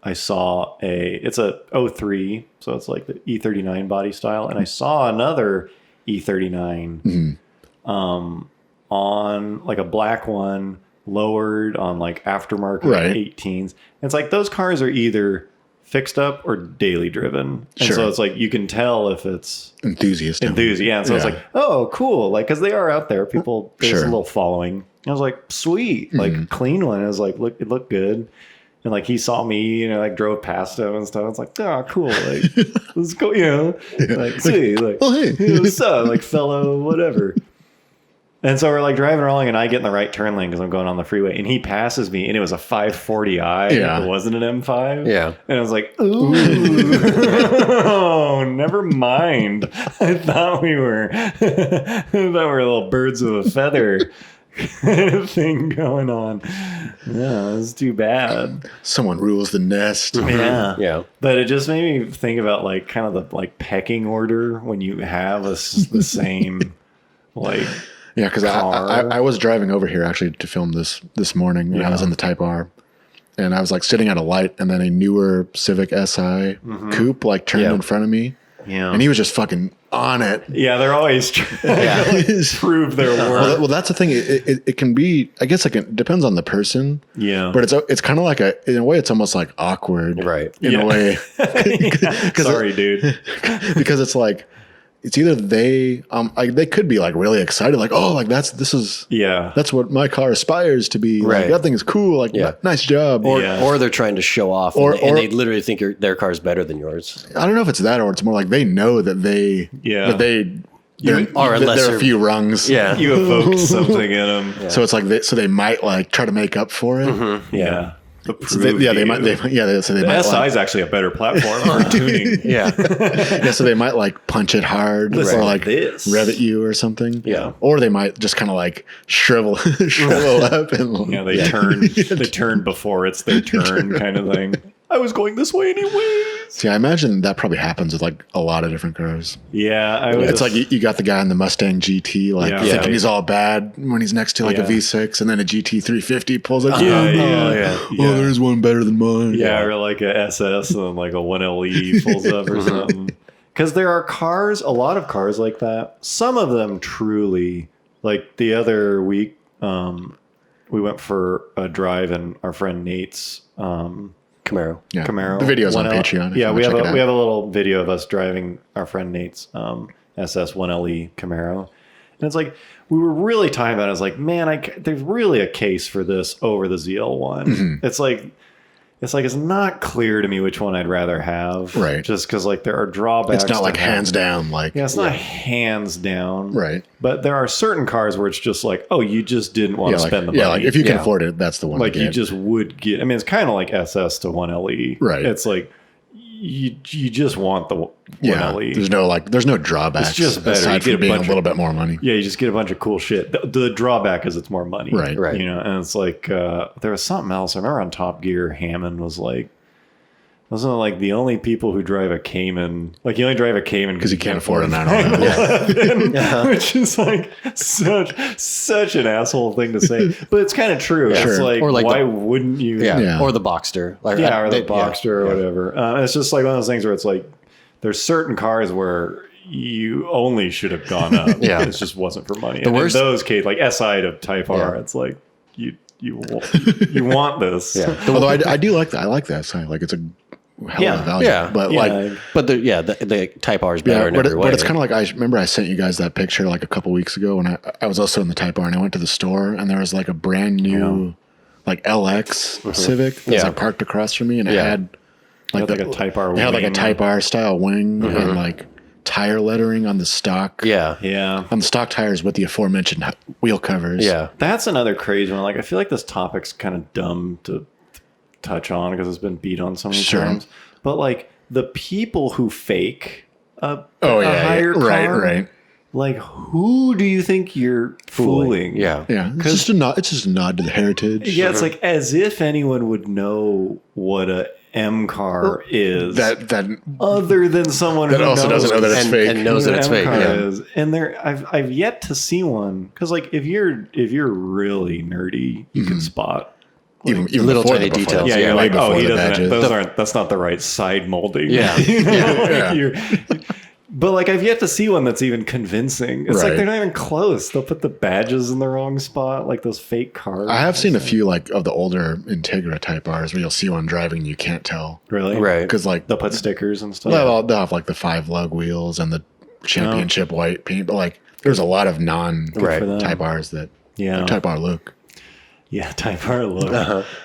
I saw it's a 03, so it's like the E39 body style, and I saw another E39 on like a black one lowered on like aftermarket Right. 18s. And it's like those cars are either fixed up or daily driven. And Sure. so it's like you can tell if it's Enthusiast. yeah. And so it's like, oh, cool. Like, because they are out there. People, there's Sure. a little following. I was like, sweet. Like, clean one. I was like, look, it looked good. And like he saw me, you know, like drove past him and stuff. I was like, oh, cool. Like, let's go, you know, like, sweet. Like, oh, hey. hey, what's up? Like, fellow, whatever. And so we're like driving along, and I get in the right turn lane because I'm going on the freeway, and he passes me, and it was a 540i. Yeah. It wasn't an M5. Yeah. And I was like, ooh, oh, never mind. I thought we were little birds with a feather thing going on. Yeah, it's too bad. Someone rules the nest. Yeah. Yeah. But it just made me think about like kind of the like pecking order when you have the same like. Yeah, because I was driving over here actually to film this morning, and I was in the Type R, and I was like sitting at a light, and then a newer Civic Si coupe like turned in front of me, and he was just fucking on it. Yeah, they're always trying to prove their worth. Well, that's the thing. It can be. I guess it depends on the person. Yeah, but it's kind of like in a way, it's almost like awkward, Right. In a way. Sorry, dude. Because it's like. It's either they could be like really excited, like, oh, like that's what my car aspires to be. Right. Like that thing is cool. Like nice job. Or they're trying to show off, and they literally think their car's better than yours. I don't know if it's that, or it's more like they know that they're a few rungs. Yeah. You evoke something in them. So it's like they might like try to make up for it. Yeah. So they might. The SI is actually a better platform for tuning. So they might like punch it hard or like rev at you or something. Yeah. Or they might just kind of like shrivel up and they turn before it's their turn kind of thing. I was going this way anyways. See, I imagine that probably happens with like a lot of different cars. Yeah. It's like you got the guy in the Mustang GT, like thinking he's all bad when he's next to like a V6, and then a GT 350 pulls up. There's one better than mine. Yeah, or like a SS and then like a 1LE pulls up or something. Because there are a lot of cars like that. Some of them truly, like the other week, we went for a drive in our friend Nate's Camaro. Yeah. Camaro. The video's on Patreon. Yeah, we have a little video of us driving our friend Nate's SS 1LE Camaro. And it's like, we were really talking about it. I was like, man, there's really a case for this over the ZL1. It's not clear to me which one I'd rather have. Right. Just because like there are drawbacks. It's not like hands down. Like it's not hands down. Right. But there are certain cars where it's just like, oh, you just didn't want to spend the money. Yeah, like if you can afford it, that's the one. Like you just would get. I mean, it's kind of like SS to 1LE. Right. It's like you just want the 1LE. There's no drawbacks. It's just better. Aside from being a little bit more money. Yeah, you just get a bunch of cool shit. The drawback is it's more money. Right. You know, and it's like there was something else. I remember on Top Gear, Hammond was like, wasn't it like the only people who drive a Cayman, like you only drive a Cayman because you can't afford a 911. Which is like such an asshole thing to say, but it's kind of true. Yeah, it's sure. like why wouldn't you? Yeah. Or the Boxster. Or the Boxster or whatever. And it's just like one of those things where it's like there's certain cars where you only should have gone up. It just wasn't for money. And in those cases, like SI to Type R, it's like you want this. Yeah. Although I do like that. I like that SI. Like it's a hell of a value. Yeah. But the Type R is better in every way. But it's kind of like I remember I sent you guys that picture like a couple weeks ago when I was also in the Type R, and I went to the store and there was like a brand new like LX Civic that was like parked across from me, and it had like a Type R. It had like a Type R style wing and like tire lettering on the stock. Yeah. On the stock tires with the aforementioned wheel covers. Yeah. That's another crazy one. Like I feel like this topic's kind of dumb to touch on because it's been beat on so many times. But like the people who fake a higher car, right. Like who do you think you're fooling? Yeah. It's just a nod. It's just a nod to the heritage. Yeah, it's like as if anyone would know what a M car is. That other than someone that who also doesn't know that it's fake and knows that it's fake. Is. And I've yet to see one because like if you're really nerdy, you can spot. Like, even little tiny details. Yeah, you're like, oh, he doesn't. Badges. That's not the right side molding. Yeah, But like I've yet to see one that's even convincing. It's like Right. they're not even close. They'll put the badges in the wrong spot, like those fake cars. I have seen a few like of the older Integra Type R's where you'll see one driving and you can't tell Really? Right. because like They'll put stickers and stuff. they'll have like the 5 lug wheels and the championship white paint, but like there's a lot of non Right. for them. Type R's that Yeah. Type R look. Yeah, Type R look.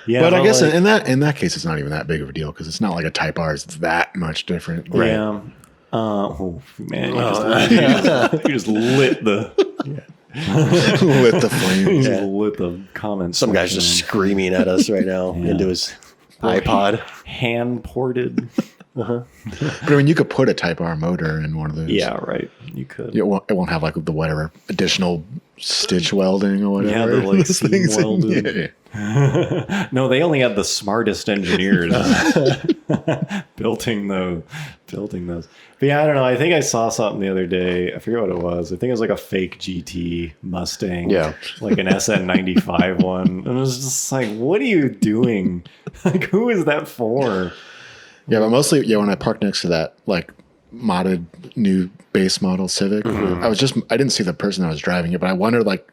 Yeah, But I guess like, in that case, it's not even that big of a deal because it's not like a Type R is that much different. yeah. Oh man, you just lit the With the flames. you just lit the comments. Some guy's just screaming at us right now into his iPod. hand ported. But I mean, you could put a Type R motor in one of those. Yeah, right. You could. It won't have like the whatever additional stitch welding or whatever. Yeah, the like Those seam things. welded. Yeah. No, they only had the smartest engineers building those. But yeah, I don't know. I think I saw something the other day. I forget what it was. I think it was like a fake GT Mustang. Yeah. Like an SN95 one. And it was just like, what are you doing? Like, who is that for? Yeah, but mostly, when I parked next to that like modded new base model Civic, Mm-hmm. I didn't see the person that was driving it, but I wondered like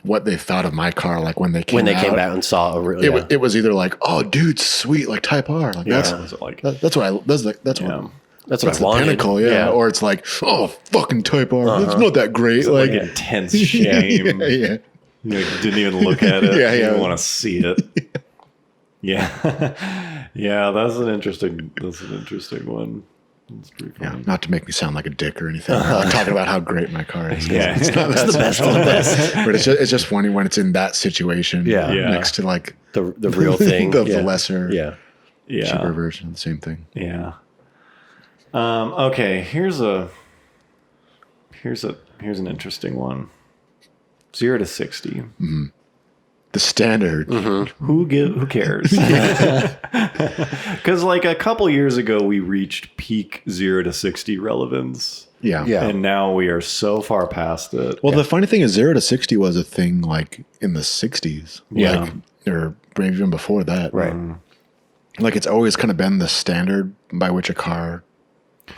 what they thought of my car, like when they came Came back and saw a real. It was either like, oh, dude, sweet, like Type R, like Yeah. that's So, like, that's what I that's yeah. what That's what that's I the wanted. pinnacle, yeah. Or it's like, oh, fucking Type R, it's not that great, like like intense shame. yeah. You like, didn't even look at it. Yeah, You yeah. didn't want to see it. Yeah. Yeah, that's an interesting one. That's pretty Yeah, funny. not to make me sound like a dick or anything. I'm talking about how great my car is. Yeah. It's not It's the best of the best. but it's just funny when it's in that situation. Yeah. Yeah. Next to like The real thing. the yeah. lesser, Yeah. cheaper Yeah. version of the same thing. Yeah. Okay, here's an interesting one. 0 to 60. The standard. Who cares? Because like a couple years ago, we reached peak 0 to 60 relevance, Yeah. Yeah. and now we are so far past it. Well, the funny thing is 0 to 60 was a thing like in the 60s. Yeah. Like, or maybe even before that. Right. Like it's always kind of been the standard by which a car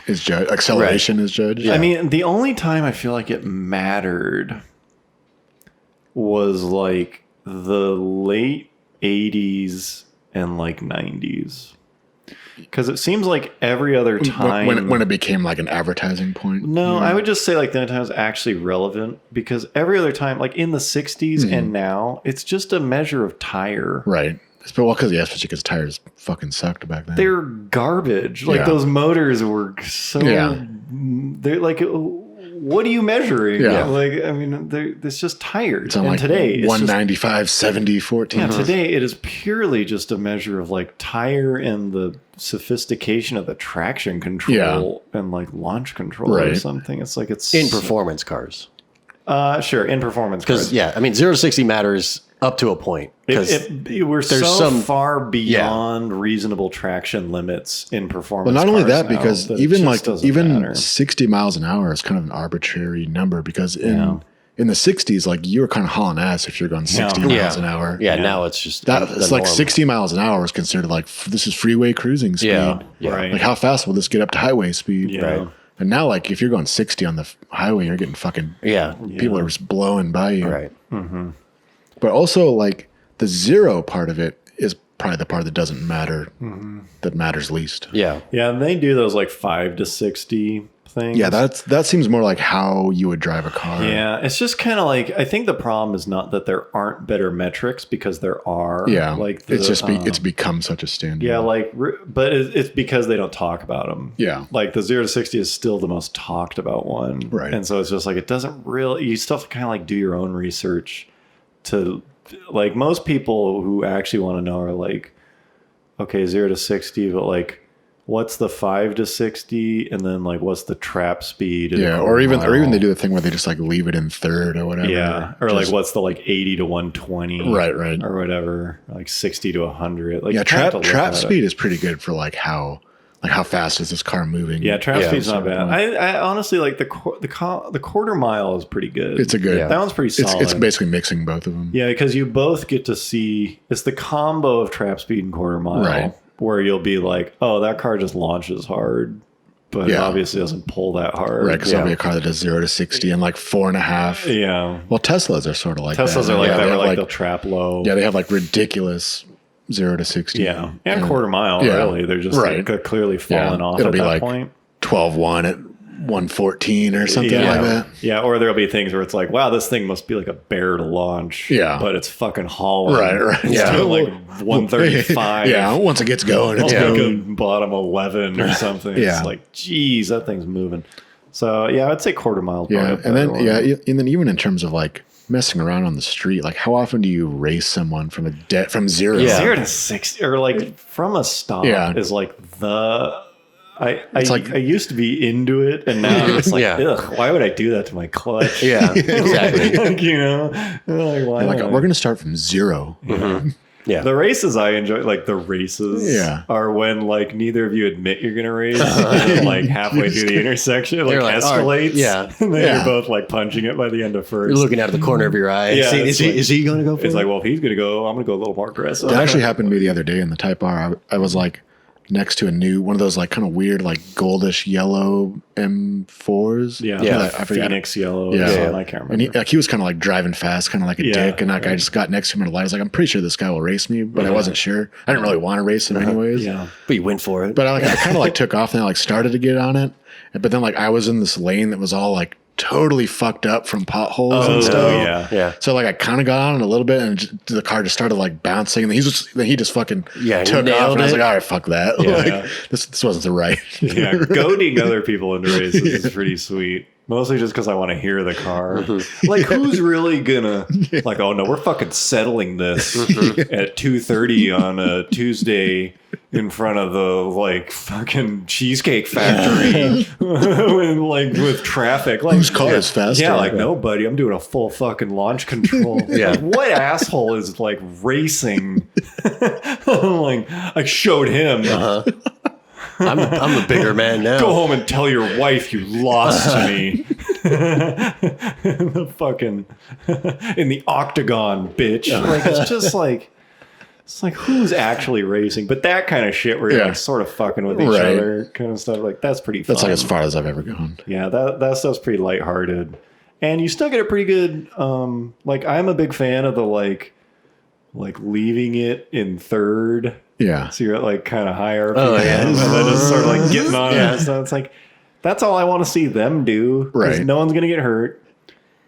is judged. Acceleration is judged. I mean, the only time I feel like it mattered was like the late 80s and like 90s. Because it seems like every other time... When it became like an advertising point. No, I would just say like the only time it's actually relevant because every other time, like in the 60s and now, it's just a measure of tire. Right. But well, especially because tires fucking sucked back then. They're garbage. Like Yeah. those motors were so... Yeah. They're like... What are you measuring? Yeah. Like, I mean, it's just tires. It's on And like today, it's just 195, 70, 14. yeah, today it is purely just a measure of like tire and the sophistication of the traction control and like launch control or Right. something. It's like it's In performance cars. sure in performance Because, cars. yeah, I mean, 0 to 60 matters up to a point. Because We're so there's some- far beyond reasonable traction limits in performance. Well, not only cars that, now because that it even just like doesn't even matter. 60 miles an hour is kind of an arbitrary number because Yeah. in the 60s, like you were kind of hauling ass if you're going 60 Yeah. miles an hour. yeah, now it's just That the it's like norm. 60 miles an hour is considered like this is freeway cruising speed. Yeah, yeah. Right. Like how fast will this get up to highway speed? Yeah. Right. And now, like if you're going 60 on the highway, you're getting fucking Yeah, people are just blowing by you. right. But also, like the zero part of it is probably the part that doesn't matter, that matters least. Yeah, Yeah, and they do those like 5 to 60 things. Yeah, that seems more like how you would drive a car. Yeah, it's just kind of like I think the problem is not that there aren't better metrics because there are. Yeah, like it's just um, it's become such a standard. yeah, like but it's because they don't talk about them. Yeah. like the 0 to 60 is still the most talked about one, Right. And so it's just like it doesn't really. You still kind of like do your own research to like most people who actually want to know are like, okay, 0 to 60, but like. What's the 5 to 60, and then like what's the trap speed? in a Yeah, quarter or even mile? they do the thing where they just like leave it in third or whatever. Yeah, or like Just- what's the like 80 to 120, Right. or whatever, like 60 to 100. Like Yeah, you kinda have to trap look at speed it. is pretty good for like how fast is this car moving? Yeah, trap Yeah, speed's not certain bad. point. I honestly like the quarter mile is pretty good. It's a good. that one's pretty solid. It's basically mixing both of them. Yeah, because you both get to see it's the combo of trap speed and quarter mile, Right. where you'll be like, oh, that car just launches hard, but it obviously doesn't pull that hard. Right, because there'll be a car that does 0 to 60 in like 4.5. Yeah. Well, Teslas are sort of like that. Teslas are like that, They where have, like they'll trap low. Yeah, they have like ridiculous 0 to 60. Yeah. And quarter mile, really. They're just like, clearly falling off It'll at be that like point. 12.1 at 114 or something like that. Yeah, or there'll be things where it's like, wow, this thing must be like a bear to launch. Yeah. But it's fucking hauling. Right. It's doing like 135. Yeah, once it gets going, it's Like going. a bottom 11 or something. Yeah. It's like, geez, that thing's moving. So, yeah, I'd say quarter mile. Yeah, and then and then even in terms of like messing around on the street, like how often do you race someone from from zero? Yeah. 0 to 60, or like from a stop is like the... I used to be into it, and now it's like, ugh, why would I do that to my clutch? Yeah, exactly. Like, you know, like, why Like not? we're gonna start from zero. Yeah. The races I enjoy, like the races, are when like neither of you admit you're gonna race, and then, like halfway through the intersection, it like escalates, and then you're both like punching it by the end of first. You're looking out of the corner of your eye. Yeah, is he going to go for It's it? like, well, if he's gonna go, I'm gonna go a little more aggressive. That actually happened to me the other day in the Type R. I was like next to one of those like kind of weird like goldish yellow M4s. I forgot. Phoenix yellow. Yeah. I can't And remember. he was kind of like driving fast, kind of like a dick. And that guy just got next to him in a light. I was like, I'm pretty sure this guy will race me, but I wasn't sure. I didn't really want to race him anyways. Yeah. But you went for it. But I kind of like took off and I like started to get on it. But then like I was in this lane that was all like totally fucked up from potholes and stuff. Yeah. So like I kind of got on it a little bit and the car just started like bouncing and he just fucking took off and I was like, all right, fuck that. This wasn't the right. Yeah, goading other people into races is pretty sweet. Mostly just because I want to hear the car. Like, who's really gonna like? Oh no, we're fucking settling this at 2:30 on a Tuesday in front of the like fucking Cheesecake Factory, with traffic. Like, Whose car is faster? Yeah, like no, buddy, I'm doing a full fucking launch control. Like, what asshole is like racing? Like, I showed him. I'm the bigger man now. Go home and tell your wife you lost to me. The fucking in the octagon, bitch. Like it's like who's actually racing? But that kind of shit where you're like sort of fucking with each other, kind of stuff. Like that's pretty fun. That's like as far as I've ever gone. Yeah, that stuff's pretty lighthearted, and you still get a pretty good. Like I'm a big fan of the like leaving it in third. Yeah. So you're like kind of higher and then just sort of like getting on it. So it's like, that's all I want to see them do. Right. No one's going to get hurt.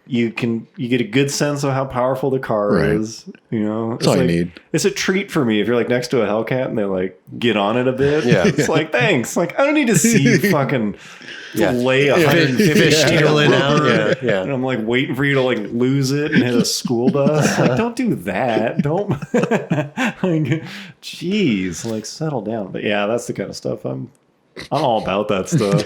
You get a good sense of how powerful the car is. You know, That's all you need. It's a treat for me if you're like next to a Hellcat and they like get on it a bit. Yeah. It's like, thanks. Like, I don't need to see you fucking lay 150 fish tail in out. Yeah. And I'm like waiting for you to like lose it and hit a school bus. Like, don't do that. Don't. Like, jeez, like settle down. But yeah, that's the kind of stuff I'm all about that stuff.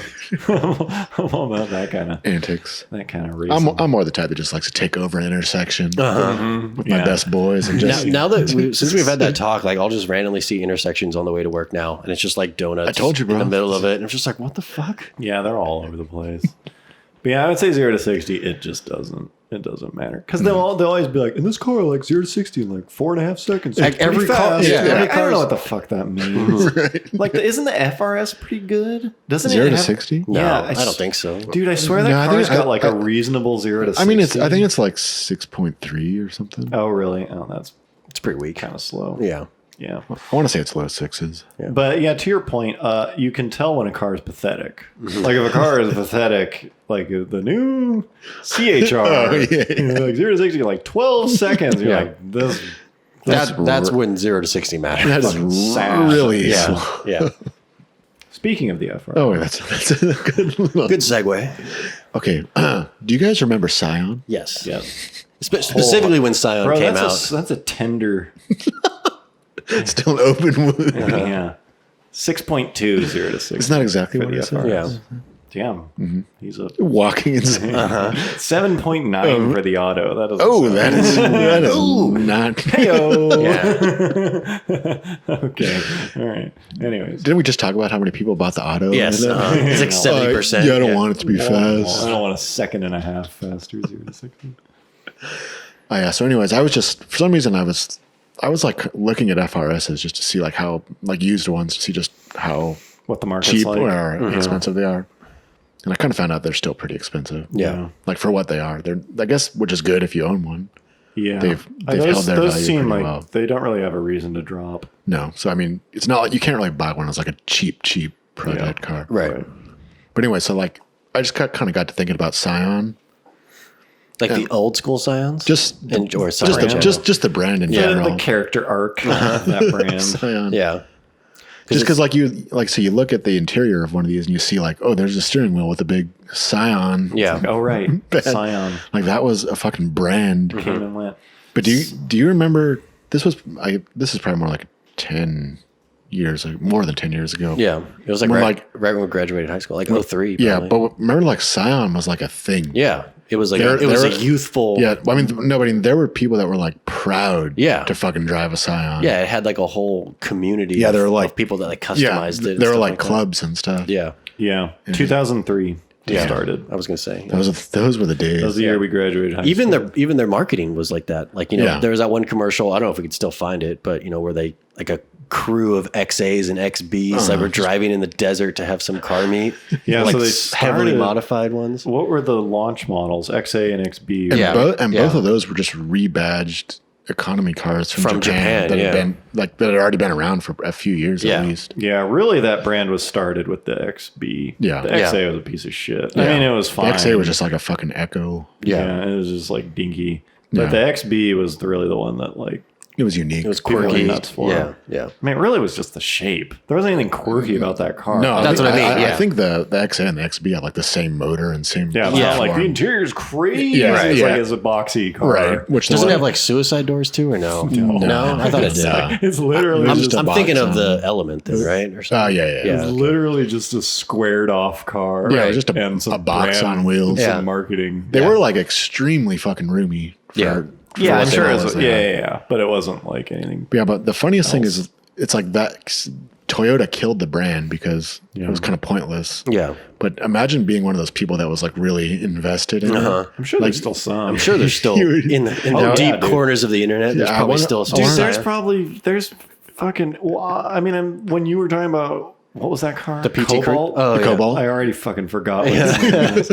I'm all about that kind of antics. That kind of racing. I'm more the type that just likes to take over an intersection with my best boys and just. Now that since we've had that talk, like I'll just randomly see intersections on the way to work now, and it's just like donuts. I told you, bro. In the middle of it, and I'm just like, what the fuck? Yeah, they're all over the place. But yeah, I would say 0 to 60. It just doesn't. It doesn't matter because they'll always be like, in this car, like 0 to 60 in like 4.5 seconds. Like every car, I don't know what the fuck that means. Like, isn't the FRS pretty good? Doesn't 0 it to have, 60? No, Yeah, I don't think so. Dude, I swear that No, I car's think got like a reasonable 0 to 60. I mean, I think it's like 6.3 or something. Oh, really? Oh, that's It's pretty weak. kind of slow. Yeah. Yeah. I want to say it's low sixes. But yeah, to your point, you can tell when a car is pathetic. Like if a car is pathetic, like the new CHR, you know, like 0 to 60, like 12 seconds. You're like, this. That's when 0 to 60 matters. That is sad. really Yeah. slow. Yeah. Speaking of the FR, Oh, that's a good little. Good segue. Okay. Do you guys remember Scion? Yes. yeah, Specifically when Scion bro, came that's out. that's a tender. Still an open wound. Yeah, 6.2 0 to 60. Isn't that exactly for what the he said? FRS. Yeah. Damn, he's a Walking insane. 7.9 for the auto. That doesn't. Oh, sound- that is not. Heyo. Yeah. Okay. All right. Anyways. Didn't we just talk about how many people bought the auto? Yes. It's like 70%. Yeah, I don't want it to be fast. I don't want a second and a half faster 0 to 60. Oh, yeah. So, anyways, I was just for some reason I was like looking at FRSs just to see like how like used ones to see just how what the market's cheap like. or expensive they are. And I kind of found out they're still pretty expensive. Yeah. Like for what they are. They're, I guess, which is good if you own one. Yeah, They've held their those value seem pretty like well. they don't really have a reason to drop. No. So, I mean, it's not like you can't really buy one as like a cheap prototype car. Right. But anyway, so like I just kind of got to thinking about Scion. Like the old school Scions? Or Just the brand in general. The character arc of that brand. Scion. Yeah. Just because so you look at the interior of one of these and you see like, oh, there's a steering wheel with a big Scion. Yeah. Oh, right. Scion Like that was a fucking brand. came and went. But do you remember this is probably more like 10 years, like more than 10 years ago. Yeah. It was like When, right when we graduated high school, like 03. Yeah, probably. but remember like Scion was like a thing. Yeah. It was like There it was were- a youthful. Yeah, I mean, there were people that were like proud Yeah. to fucking drive a Scion. Yeah, it had like a whole community Yeah, they were of like- people that like Yeah, customized it. and there were stuff like that. clubs and stuff. Yeah. Yeah. 2003 Yeah. started. I was going to say. Those were the days. That was the year we graduated high Even school. their marketing was like that. Like, Yeah. there was that one commercial, I don't know if we could still find it, but where they like a crew of XAs and XBs that were driving in the desert to have some car meet. Yeah, like so they heavily started- modified ones. What were the launch models? XA and XB. And Yeah. both of those were just rebadged economy cars from Japan that yeah. had been that had already been around for a few years Yeah. at least. Yeah, really, that brand was started with the XB. Yeah. The Yeah. XA was a piece of shit. I mean, it was The fine. XA was just like a fucking Echo. Yeah. it was just like dinky. But Yeah. the XB was really the one that like It was unique. It was people went quirky. nuts for. Yeah. Yeah. I mean, it really was just the shape. There wasn't anything quirky about that car. No, That's what I mean, I yeah. think the XA and the XB had like the same motor and same Yeah, it's Yeah. not like the platform. interior's crazy. Yeah, It's yeah. like it's a boxy car. Right. Which Does the it one- have like suicide doors too or no? No, I thought it did. No. It's literally I'm just a I'm box thinking of on- the Element then, right? Or Oh something. yeah. it's literally just a squared off car. Yeah, just and some a box brand, on wheels. some Yeah. marketing. They were like extremely fucking roomy. Yeah. Yeah, what I'm they sure were, it was. yeah. Yeah. But it wasn't like anything. Yeah, but the funniest thing is, it's like that Toyota killed the brand because it was kind of pointless. Yeah. But imagine being one of those people that was like really invested in it. I'm sure there's still some. I'm sure there's still in the Oh, deep yeah, dude. corners of the internet. There's Yeah, I probably wanna- still some. I Dude, wanna- there's fucking. Well, I mean, when you were talking about what was that car? The PT Cobalt. Oh, The yeah. Cobalt. I already fucking forgot. What it was.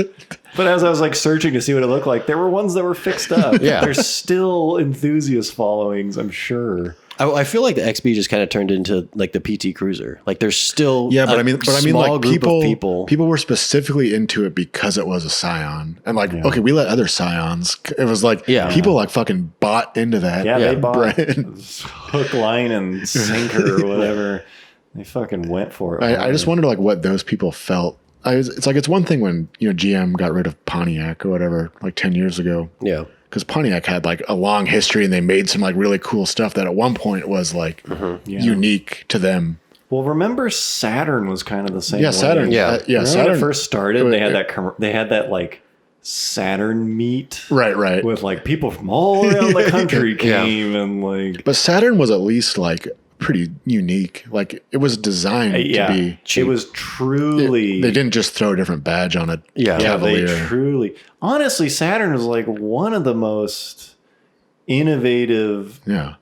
But as I was like searching to see what it looked like, there were ones that were fixed up. Yeah. There's still enthusiast followings, I'm sure. I feel like the XB just kind of turned into like the PT Cruiser. Like there's still Yeah, but a I mean, small like group of people were specifically into it because it was a Scion, and like, okay, we let other Scions. It was like, Yeah. people like fucking bought into that. Yeah, they bought brand. hook, line, and sinker or whatever. They fucking went for it. I just wonder like what those people felt. It's like it's one thing when GM got rid of Pontiac or whatever like 10 years ago. Yeah. Because Pontiac had like a long history and they made some like really cool stuff that at one point was like unique to them. Well, remember Saturn was kind of the same. Yeah, way. Saturn. Yeah. Yeah, Remember Saturn when it first started, it- they had they had that like Saturn meet, Right. with like people from all around the country came and like But Saturn was at least like pretty unique. Like it was designed to be. it was truly They didn't just throw a different badge on a Yeah. Cavalier. They truly, honestly, Saturn was like one of the most innovative Yeah.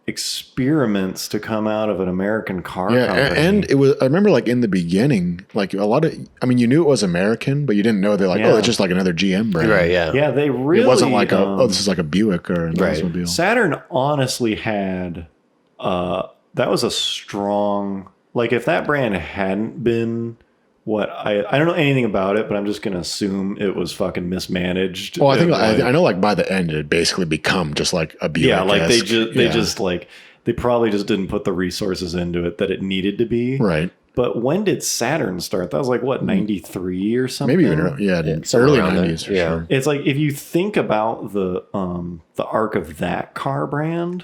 experiments to come out of an American car Yeah, company. and it was. I remember, like in the beginning, like a lot of. I mean, you knew it was American, but you didn't know they're like, Yeah. oh, it's just like another GM brand. Right. Yeah. yeah, they really It wasn't like this is like a Buick or an Right. Oldsmobile. Saturn honestly had that was a strong, like if that brand hadn't been what I don't know anything about it, but I'm just gonna assume it was fucking mismanaged. Well, I think And, I know, like by the end, it had basically become just like a Buick. yeah, like they just like they probably just didn't put the resources into it that it needed to be. right. But when did Saturn start? That was like what, 93 or something? Maybe even somewhere early around there. 90s for Yeah. sure. It's like if you think about the arc of that car brand,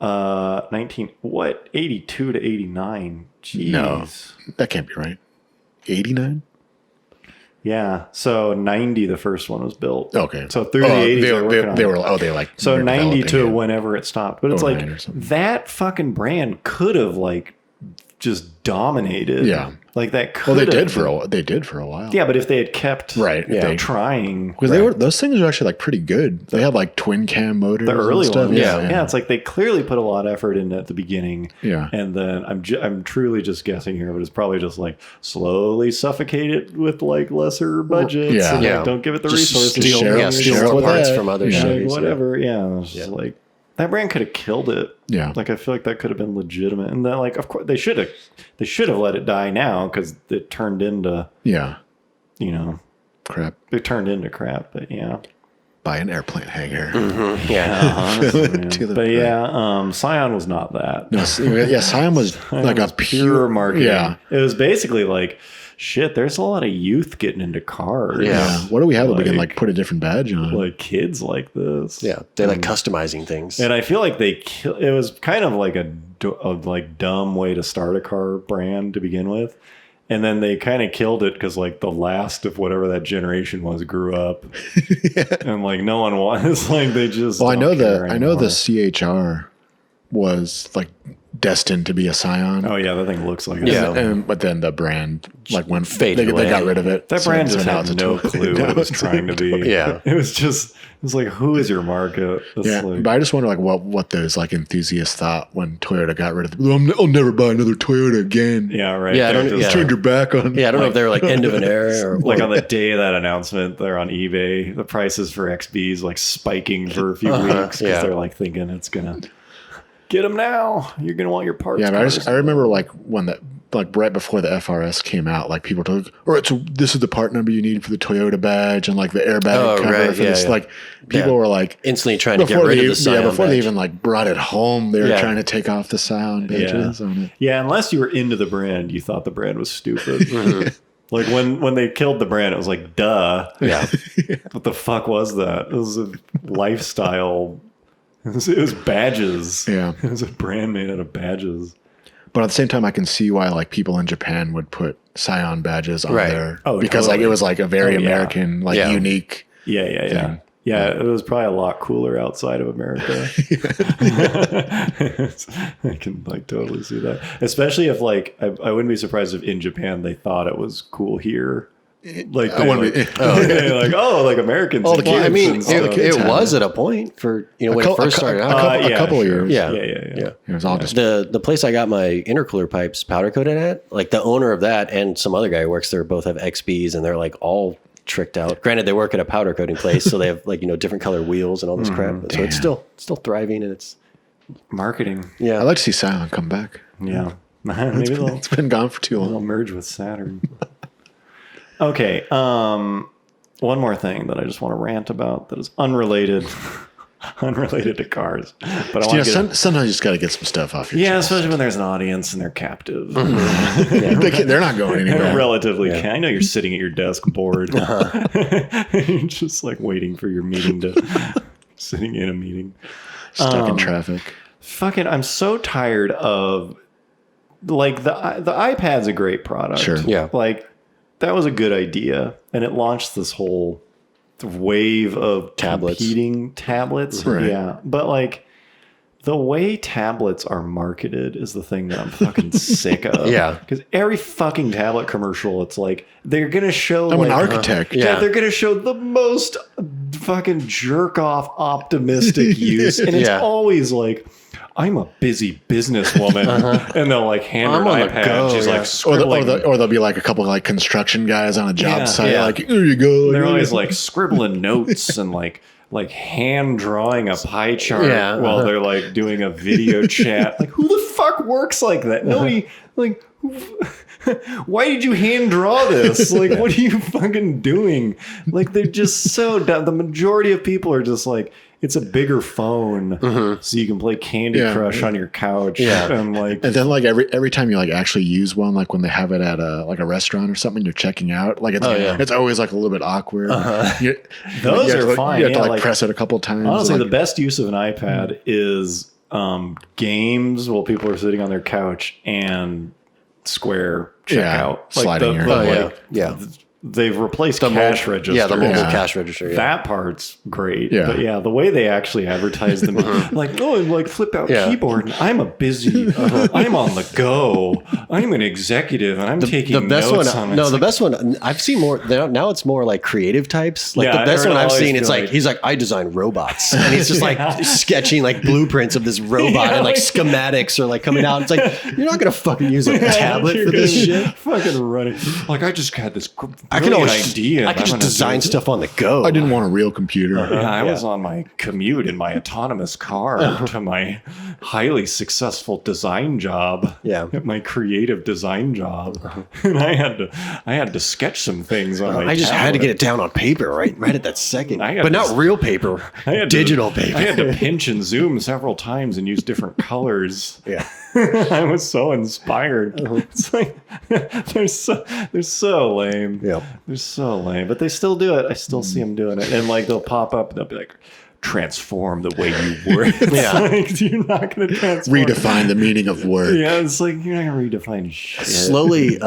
82 to 89. Jeez. No. That can't be right. 89. Yeah. So 90, the first one was built. Okay. So through the 80s, they were like so were 90 to developing it. whenever it stopped. But it's 09 or like something. that fucking brand could have like just dominated. Yeah. Like that Well, could they did for a while. Yeah, but if they had kept Right. yeah, trying. Because those things are actually like pretty good. They had like twin cam motors. The early and stuff. ones. Yeah. It's like they clearly put a lot of effort in at the beginning. Yeah. And then I'm truly just guessing here, but it's probably just like slowly suffocated with like lesser budgets. Yeah. And Yeah. like, don't give it the Just resources. steal- to share- steal share the with parts that. from other Yeah. Chevys. Whatever. Yeah. It's just like that brand could have killed it. Yeah. Like I feel like that could have been legitimate. And then like of course they should have let it die now because it turned into Yeah. crap. It turned into crap. But yeah. Buy an airplane hangar. Yeah. Honestly, man. To the But brand. yeah, Scion was not that. No, yeah, Scion was like a Pure marketing. Yeah. It was basically like, shit, there's a lot of youth getting into cars. Yeah. What do we have that we can like put a different badge on? Like kids like this. Yeah. They like customizing things. And I feel like it was kind of like a like dumb way to start a car brand to begin with. And then they kind of killed it because like the last of whatever that generation was grew up. And like no one was like they just Well, I know don't care the anymore. CHR was like destined to be a Scion. Oh yeah, that thing looks like it. Yeah. But then the brand like went Faded they away. got rid of it. That So- brand so just now had it's a no toy- clue what it was it's trying to like be. toy. Yeah. It was like, who is your market? It's Yeah, like, but I just wonder like what those like enthusiasts thought when Toyota got rid of it. I'll never buy another Toyota again. yeah, right. Yeah, I They're don't- just- yeah. Turned your back on. Yeah, I don't know if they were like end of an era or Like on the day of that announcement, they're on eBay. The prices for XBs like spiking for a few weeks because yeah. they're like thinking it's gonna get them now. You're gonna want your parts. Yeah, but cars. I remember like when that like right before the FRS came out, like people told, all right, so this is the part number you need for the Toyota badge and like the airbag Oh, cover right, for yeah, this. yeah. Like people Yeah. were like instantly trying to get rid of the Scion before they badge. even like brought it home, they were Yeah. trying to take off the Scion badges on it. Yeah, unless you were into the brand, you thought the brand was stupid. Mm-hmm. Like when they killed the brand, it was like, duh. Yeah. What the fuck was that? It was a lifestyle. It was badges. Yeah. It was a brand made out of badges. But at the same time, I can see why like people in Japan would put Scion badges on Right. there Oh, because like totally. it was like a very Oh, yeah. American, like Yeah. unique. Yeah. thing. Yeah, it was probably a lot cooler outside of America. I can like totally see that. Especially if like I wouldn't be surprised if in Japan they thought it was cool here. Like I wouldn't be- like Americans. All the kids Well, I mean, and stuff. it was at a point for when it first started out. a couple of years. Yeah. Yeah. It was all just The place I got my intercooler pipes powder coated at, like the owner of that and some other guy who works there both have XBs and they're like all tricked out. Granted, they work at a powder coating place, so they have like different color wheels and all this crap. So it's still thriving and it's Marketing. yeah. I'd like to see Scion come back. Yeah. Maybe they'll It's been gone for too they'll long. merge with Saturn. Okay. One more thing that I just want to rant about that is unrelated to cars. But I want to get Sometimes you just got to get some stuff off your yeah, chest. especially when there's an audience and they're captive. They're not going anywhere. Relatively. I know you're sitting at your desk bored. You're just like waiting for your meeting to sitting in a meeting. Stuck in traffic. Fucking, I'm so tired of like the iPad's a great product. Sure. Yeah. Like that was a good idea, and it launched this whole wave of Tablets. competing tablets. Right. Yeah, but like the way tablets are marketed is the thing that I'm fucking sick of. Yeah. because every fucking tablet commercial, it's like they're gonna show. I'm like, an architect. Yeah, they're gonna show the most fucking jerk off optimistic use, and it's Yeah. always like, "I'm a busy businesswoman," and they'll like hand her I'm an on the iPad. go, and she's yeah. like scribbling. Or there'll be like a couple of like construction guys on a job Yeah. site. Yeah. Like, here you go. They're always like scribbling notes and like hand drawing a pie chart Yeah. while they're like doing a video chat. Like, who the fuck works like that? Nobody like. Why did you hand draw this? Like, what are you fucking doing? Like, they're just so dumb. The majority of people are just like, it's a bigger phone, so you can play Candy Yeah. Crush on your couch. Yeah. And like, And then like every time you like actually use one, like when they have it at a like a restaurant or something, you're checking out. Like it's always like a little bit awkward. Those you have are to, fine. You have to Yeah, like like, press it a couple times. honestly, like, the best use of an iPad is games while people are sitting on their couch and Square checkout. sliding your- Oh, yeah. Yeah. they've replaced The cash register. Yeah, the mobile Yeah. cash register. Yeah. That part's great. Yeah. But yeah, the way they actually advertise them, like, oh, like flip out Yeah. keyboard. And I'm a busy, I'm on the go. I'm an executive and I'm taking The best notes one, on it. no, It's the like, best one. I've seen more. Now it's more like creative types. Like Yeah, the best I one I've always seen, it's feel like like- he's like, I design robots, and he's just like sketching like blueprints of this robot Yeah, and like like- schematics are like coming out. It's like you're not gonna fucking use a tablet you're for this gonna shit. Fucking running. Like, I just had this I can brilliant always idea. I can I'm just gonna do design it. stuff on the go. I didn't want a real computer. Yeah, I was on my commute in my autonomous car to my highly successful design job. Yeah. My creative design job, and I had to sketch some things on my. I just had to tablet. get it down on paper right at that second, I had but this- not real paper, I had digital to, paper. I had to pinch and zoom several times and use different colors. Yeah. I was so inspired. It's like they're so lame. Yep. They're so lame, but they still do it. I still see them doing it, and like they'll pop up and they'll be like, "Transform the way you work." It's Yeah. like, you're not going to transform. Redefine the meaning of work. Yeah, it's like you're not going to redefine shit. Slowly,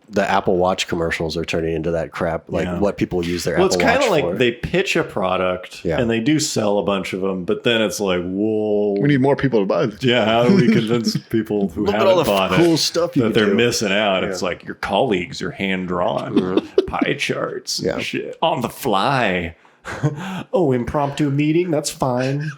the Apple Watch commercials are turning into that crap, like Yeah. what people use their Well, Apple it's kind Watch of like for. they pitch a product Yeah. and they do sell a bunch of them, but then it's like, whoa. We need more people to buy this. Yeah, how do we convince people who Look at haven't all the bought cool it stuff you that can they're do. missing out? It's like your colleagues are hand drawn pie charts, and Yeah. shit on the fly. Oh, impromptu meeting? That's fine.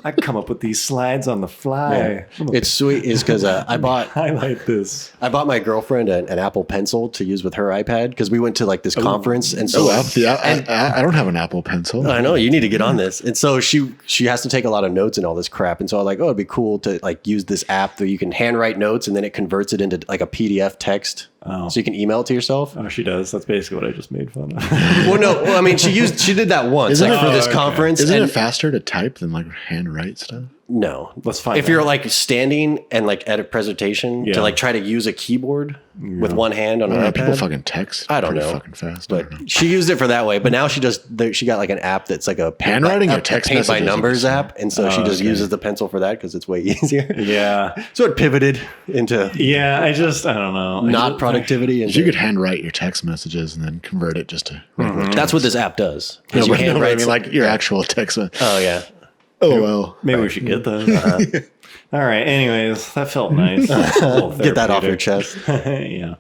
I come up with these slides on the fly. I'm gonna It's sweet is because I bought highlight this. my girlfriend an Apple Pencil to use with her iPad because we went to like this conference and so Oh, I don't have an Apple Pencil. I know you need to get on this. And so she has to take a lot of notes and all this crap. And so I was like, oh, it'd be cool to like use this app that you can handwrite notes and then it converts it into like a PDF text. Oh. So you can email it to yourself. Oh, she does. That's basically what I just made fun of. Well, no, I mean, she did that once Isn't like it- for this okay. conference. Isn't and it faster to type than like handwrite stuff? no, Let's find if out. you're like standing and like at a presentation Yeah. to like try to use a keyboard with one hand on an People iPad. fucking text. I don't pretty know. Fucking fast. I But don't know. she used it for that way. But now she got like an app that's like a Handwriting a or text paint by messages? numbers app, and so she just okay. uses the pencil for that because it's way easier. Yeah. So it pivoted into Yeah, I don't know. not productivity, and You could handwrite your text messages and then convert it just to regular text. that's what this app does. No, Is you but no, but I handwrite mean, like your actual text. oh yeah, Oh well. Maybe we should get those. All right. Anyways, that felt nice. get that off your Therapeutic. chest. Yeah.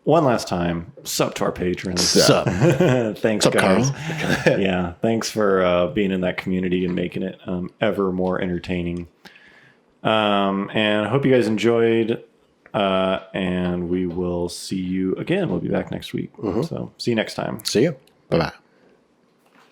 One last time, sup to our patrons. Sup. Thanks, Sup, guys. Carl? Yeah, thanks for being in that community and making it ever more entertaining. And I hope you guys enjoyed. And we will see you again. We'll be back next week. So see you next time. See you. Bye bye.